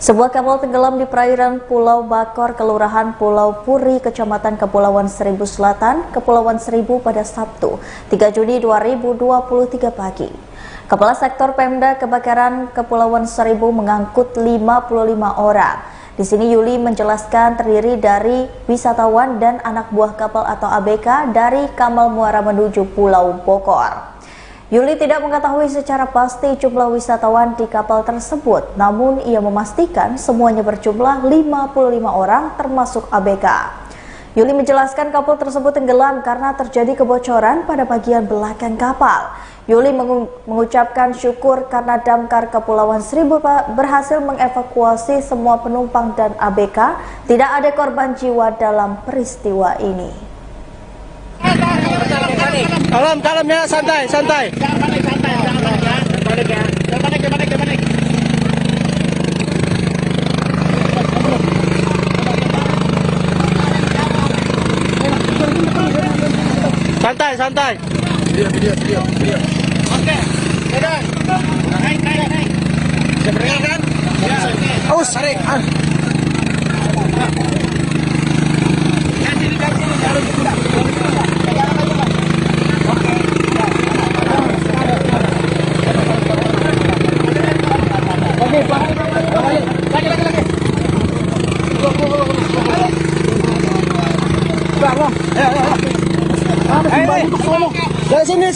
Sebuah kapal tenggelam di perairan Pulau Bakor, Kelurahan Pulau Puri, Kecamatan Kepulauan Seribu Selatan, Kepulauan Seribu pada Sabtu, 3 Juni 2023 pagi. Kepala Sektor Pemda Kebakaran Kepulauan Seribu mengangkut 55 orang. Di sini Yuli menjelaskan terdiri dari wisatawan dan anak buah kapal atau ABK dari Kamal Muara menuju Pulau Bokor. Yuli tidak mengetahui secara pasti jumlah wisatawan di kapal tersebut, namun ia memastikan semuanya berjumlah 55 orang termasuk ABK. Yuli menjelaskan kapal tersebut tenggelam karena terjadi kebocoran pada bagian belakang kapal. Yuli mengucapkan syukur karena damkar Kepulauan Seribu berhasil mengevakuasi semua penumpang dan ABK. Tidak ada korban jiwa dalam peristiwa ini. Kalem ya, santai. Jangan panik, jangan panik ya. Jangan panik. Santai. Video. Oke. Udah. Naik. Bisa bergerak kan? Ya, oke. Aus, tarik.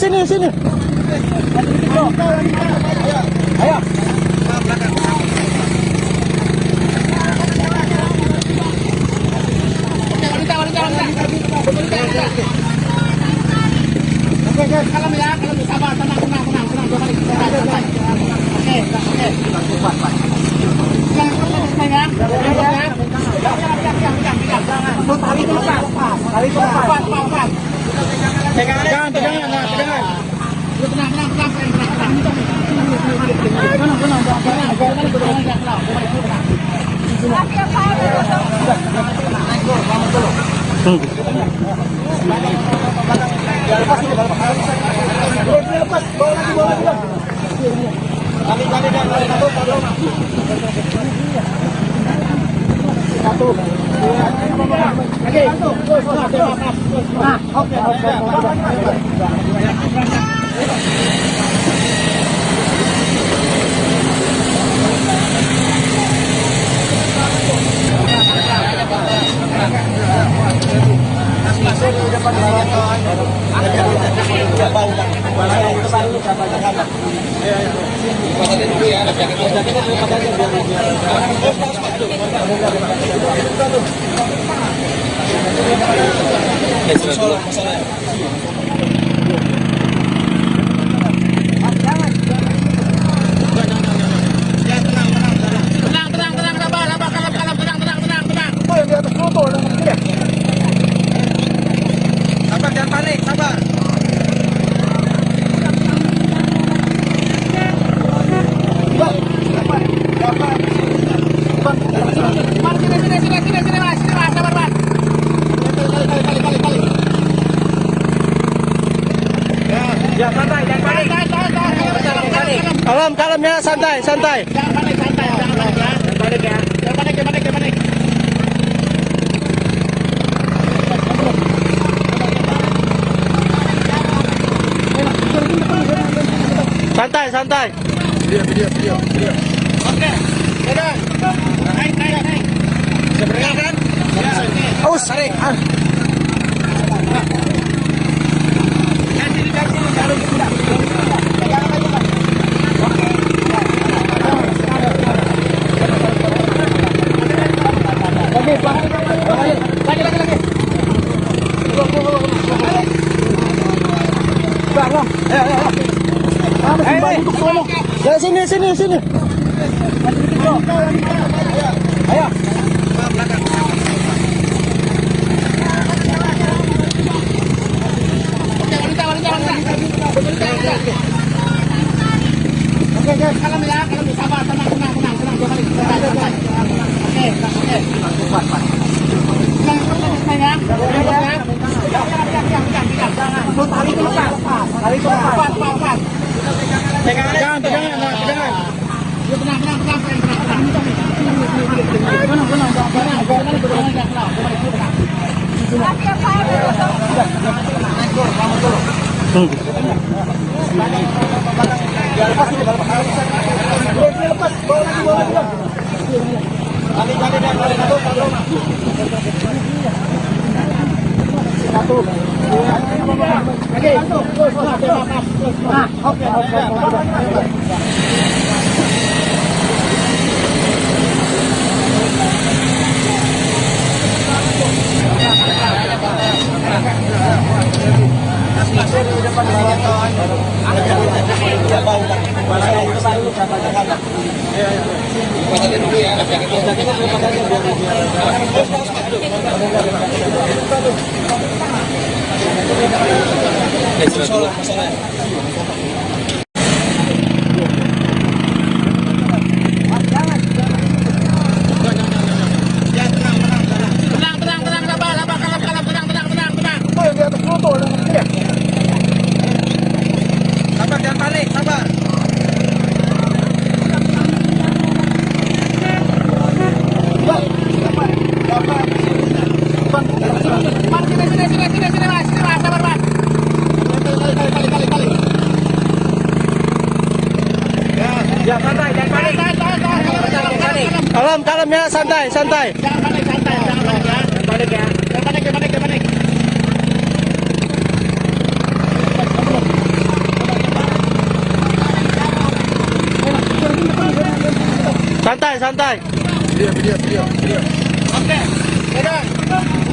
Sini. Lagi. Sini. Ayo. Kalem ya, sabar, tenang. Tali itu lepas. Pegangan. Ya, santai. Kalem ya, santai. Jangan panik ya. Jangan panik. Santai. Video. Oke. Udah. Naik. Bisa bergerak kan? Ya, oke. Aus, tarik. Lagi. Sini. Ayo. Oke. Kalem ya, sabar, tenang. Tali itu lepas. Pegangan. Tenang. Lepas, bawa lagi. Satu. Lagi. Oke. Sabar, jangan panik, sabar. Ya, santai, jangan panik. Kalem ya, santai. Jangan panik, santai, jangan panik ya. Jangan panik ya. Jangan panik. Santai. Video. Oke. Pegang.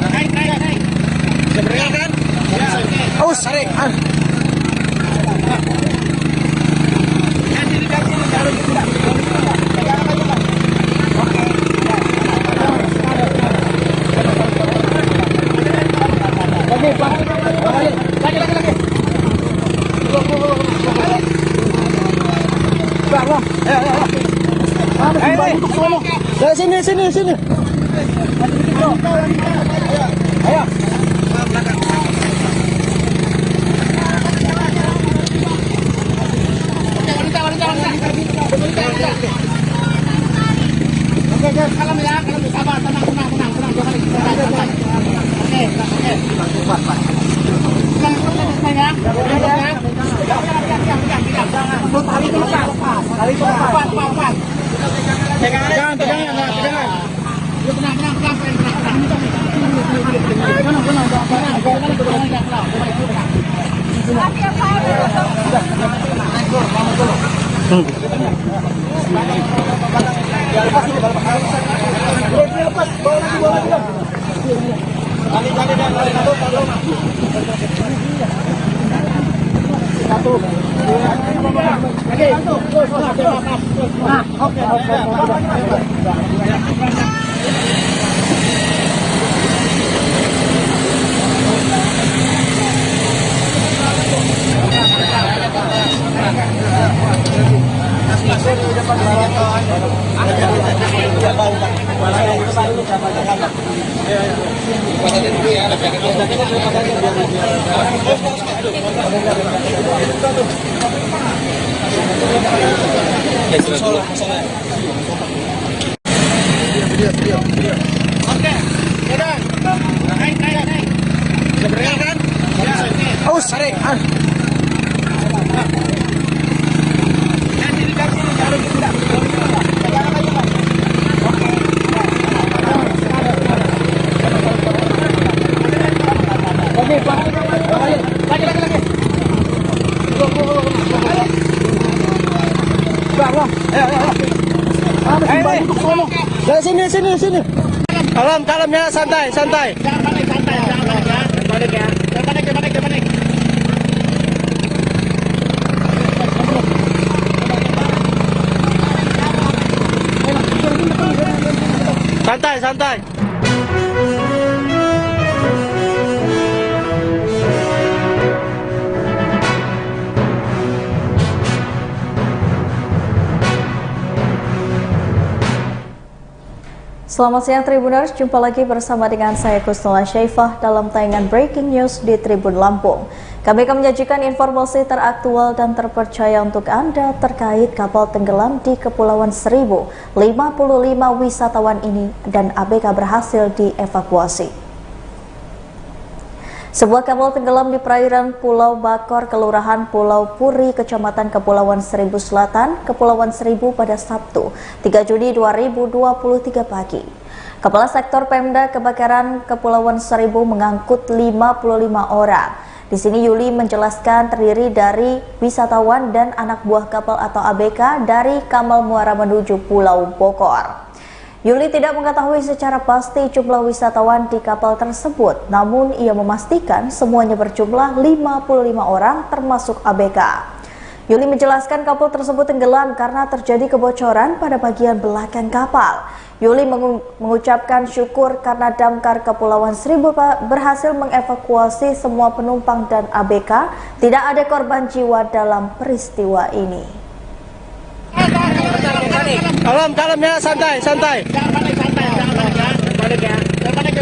Naik. Bisa bergerak kan? Ya, oke. Aus, tarik. Lagi. Sini. Ayo. Oke, kalem ya, sabar, tenang. Video. Oke. Pegang. Naik. Bisa bergerak kan? Ya, oke. Aus, tarik. Sini. Kalem ya, santai. Jangan panik, jangan panik ya. Jangan panik. Santai. Selamat siang Tribuners, jumpa lagi bersama dengan saya Kusnula Syaifah dalam tayangan Breaking News di Tribun Lampung. Kami akan menyajikan informasi teraktual dan terpercaya untuk Anda terkait kapal tenggelam di Kepulauan Seribu. 55 wisatawan ini dan ABK berhasil dievakuasi. Sebuah kapal tenggelam di perairan Pulau Bakor, Kelurahan Pulau Puri, Kecamatan Kepulauan Seribu Selatan, Kepulauan Seribu pada Sabtu, 3 Juni 2023 pagi. Kepala Sektor Pemda Kebakaran Kepulauan Seribu mengangkut 55 orang. Di sini Yuli menjelaskan terdiri dari wisatawan dan anak buah kapal atau ABK dari Kamal Muara menuju Pulau Bokor. Yuli tidak mengetahui secara pasti jumlah wisatawan di kapal tersebut, namun ia memastikan semuanya berjumlah 55 orang termasuk ABK. Yuli menjelaskan kapal tersebut tenggelam karena terjadi kebocoran pada bagian belakang kapal. Yuli mengucapkan syukur karena damkar Kepulauan Seribu berhasil mengevakuasi semua penumpang dan ABK. Tidak ada korban jiwa dalam peristiwa ini. Kalem ya, santai. Jangan panik, jangan panik ya. Jangan panik.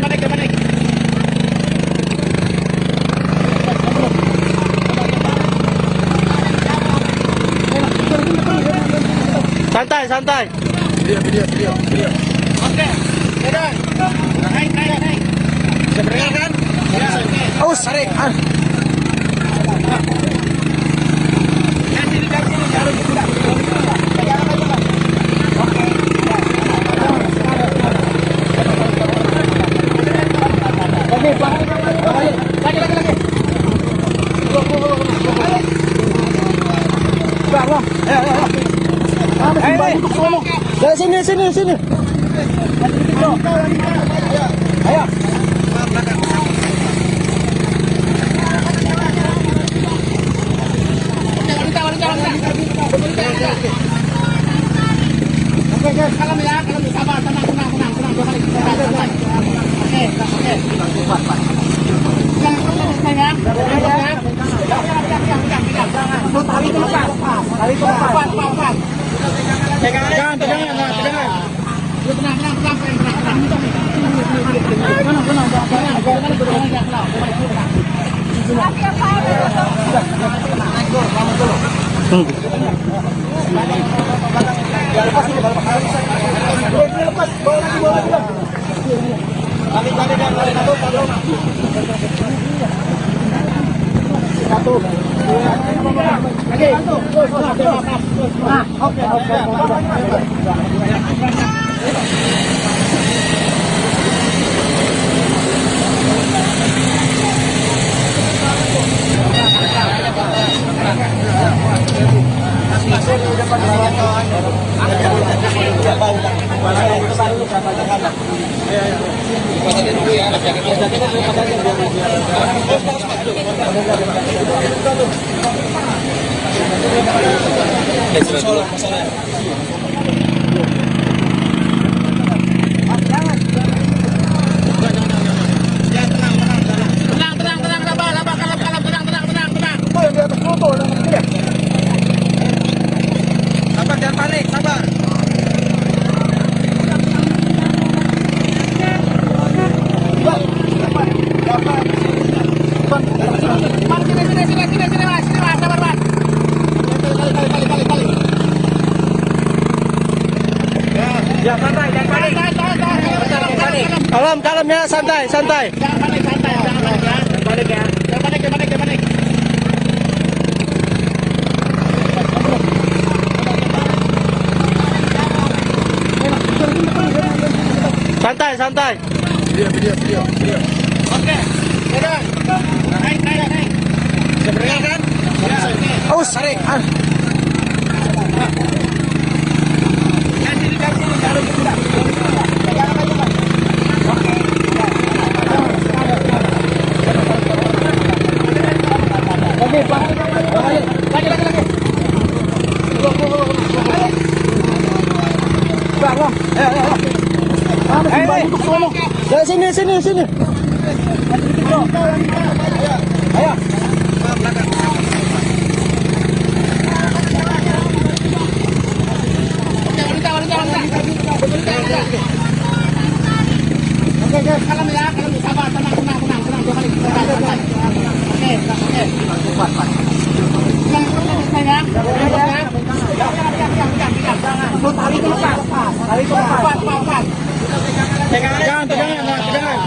Santai. Video. Oke. Udah. Naik. Bisa bergerak kan? Ya, oke. Aus, tarik. Sini. Ayo. Kalem ya, sabar, tenang. Tali itu lepas. Pegangan. Kalem ya, santai. Jangan panik ya. Jangan panik. Santai. Video. Oke. Udah. Naik. Bisa bergerak kan? Ya, oke. Aus, tarik. Sini. Ayo. Kalem ya, sabar, tenang. Tali itu lepas. Pegangan. Tenang.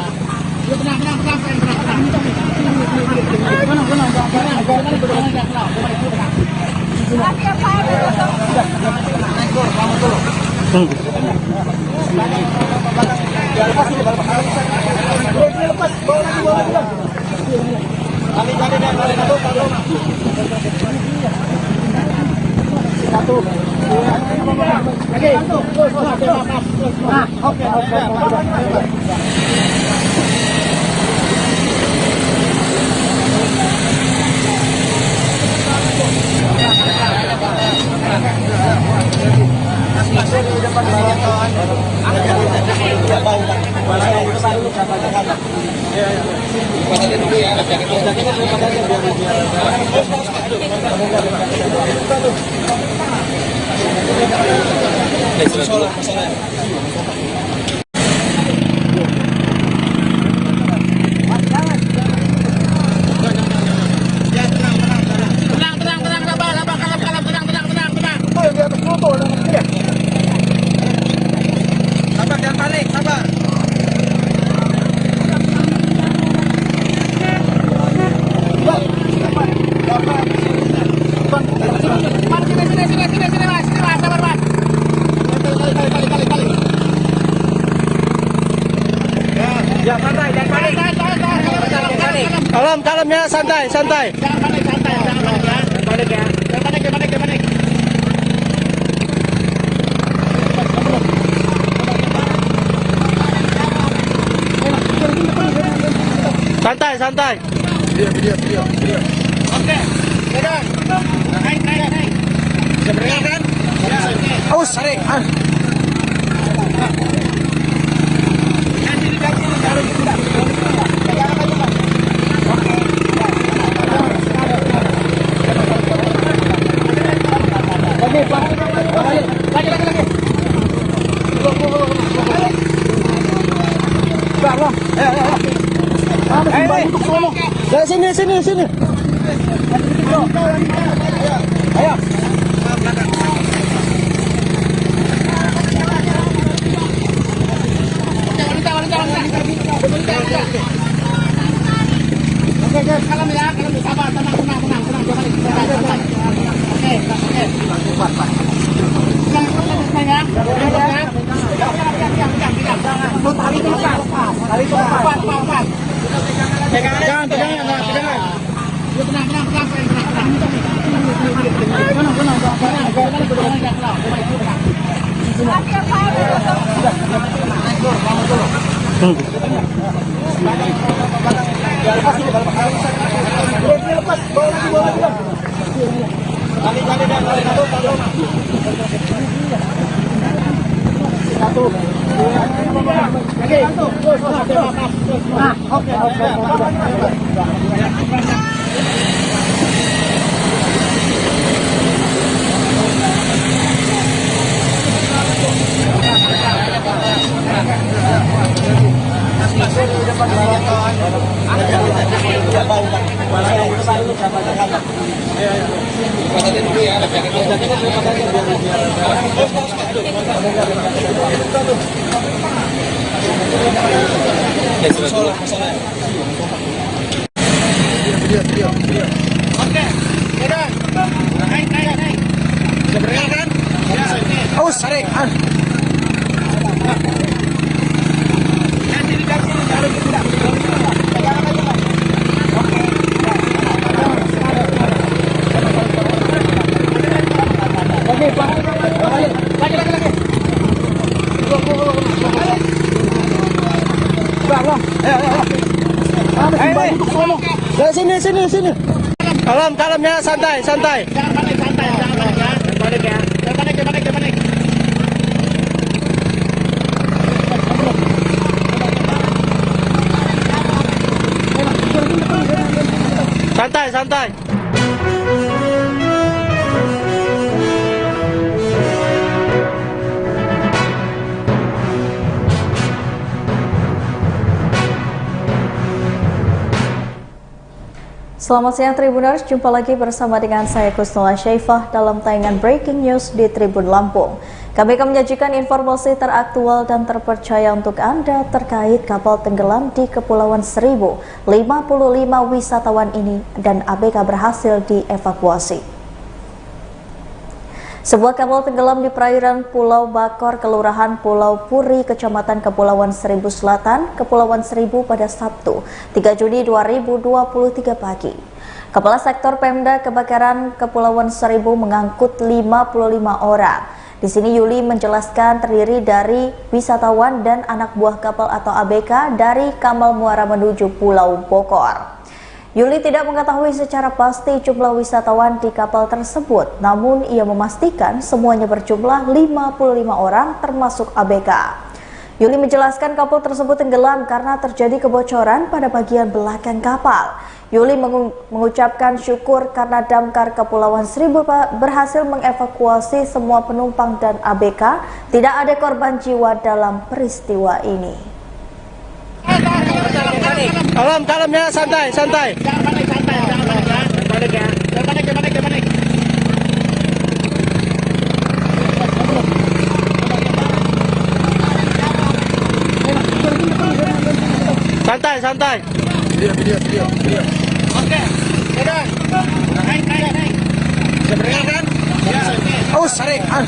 Kalem ya, santai. Jangan panik ya. Jangan panik ya. Santai. Video. Oke. Pegang. Naik. Bisa berenang kan? Aus, tarik. Sini. Ayo. Oke, kalem ya, sabar, tenang. Oke. Video. Oke. Pegang. Naik. Bisa berenang kan? Aus, tarik. Sini. Kalem ya, santai. Jangan panik ya. Jangan panik. Santai. Selamat siang Tribuners, jumpa lagi bersama dengan saya Kusnula Syaifah dalam tayangan Breaking News di Tribun Lampung. Kami akan menyajikan informasi teraktual dan terpercaya untuk Anda terkait kapal tenggelam di Kepulauan Seribu. 55 wisatawan ini dan ABK berhasil dievakuasi. Sebuah kapal tenggelam di perairan Pulau Bakor, Kelurahan Pulau Puri, Kecamatan Kepulauan Seribu Selatan, Kepulauan Seribu pada Sabtu, 3 Juni 2023 pagi. Kepala Sektor Pemda Kebakaran Kepulauan Seribu mengangkut 55 orang. Di sini Yuli menjelaskan terdiri dari wisatawan dan anak buah kapal atau ABK dari Kamal Muara menuju Pulau Bokor. Yuli tidak mengetahui secara pasti jumlah wisatawan di kapal tersebut, namun ia memastikan semuanya berjumlah 55 orang termasuk ABK. Yuli menjelaskan kapal tersebut tenggelam karena terjadi kebocoran pada bagian belakang kapal. Yuli mengucapkan syukur karena damkar Kepulauan Seribu berhasil mengevakuasi semua penumpang dan ABK. Tidak ada korban jiwa dalam peristiwa ini. Kalem ya, santai. Jangan panik ya. Santai. Video. Oke. Udah. Naik. Bisa beringat kan? Ya. Aus, tarik. Ayo.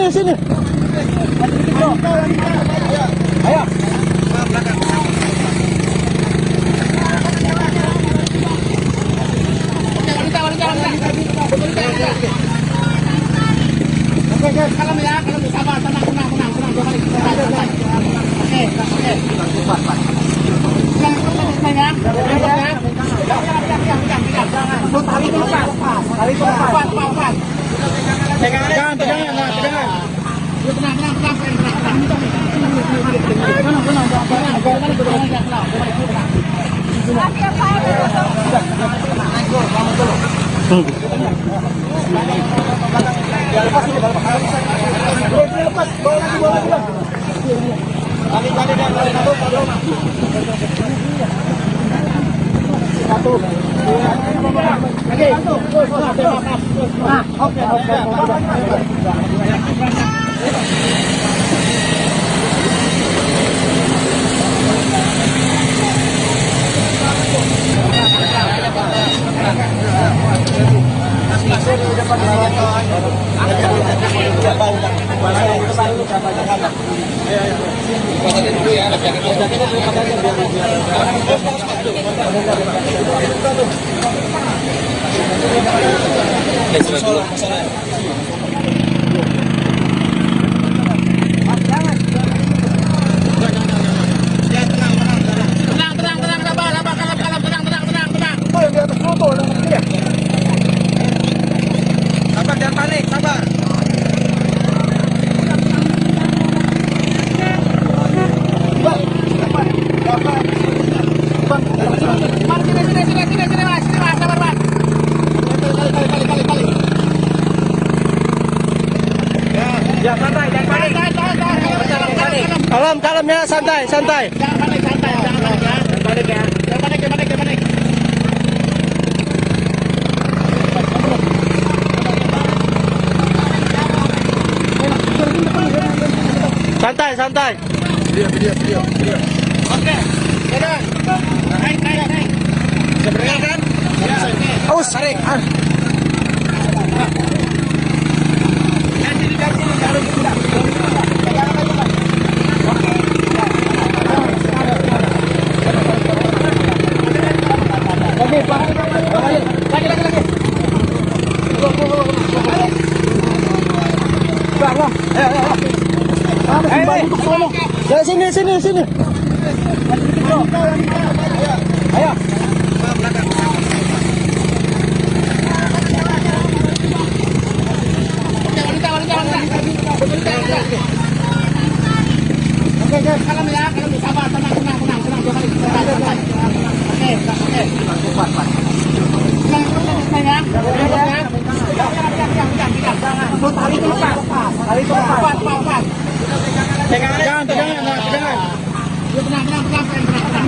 Sini. Ayo. Kalem ya, sabar, tenang. Tarik dulu, Pak. Pegangan. Kalem ya, santai. Jangan panik ya. Jangan panik. Santai. Video. Oke. Udah. Naik. Bisa beringat kan? Ya. Aus, tarik. Sini. Ayo. Kalem ya, sabar, tenang. Oke. Tali itu lepas. Tali itu lepas. Lepas. Pegangan, pegangan, nah, pegangan. Tenang, tenang, tenang, tenang, tenang.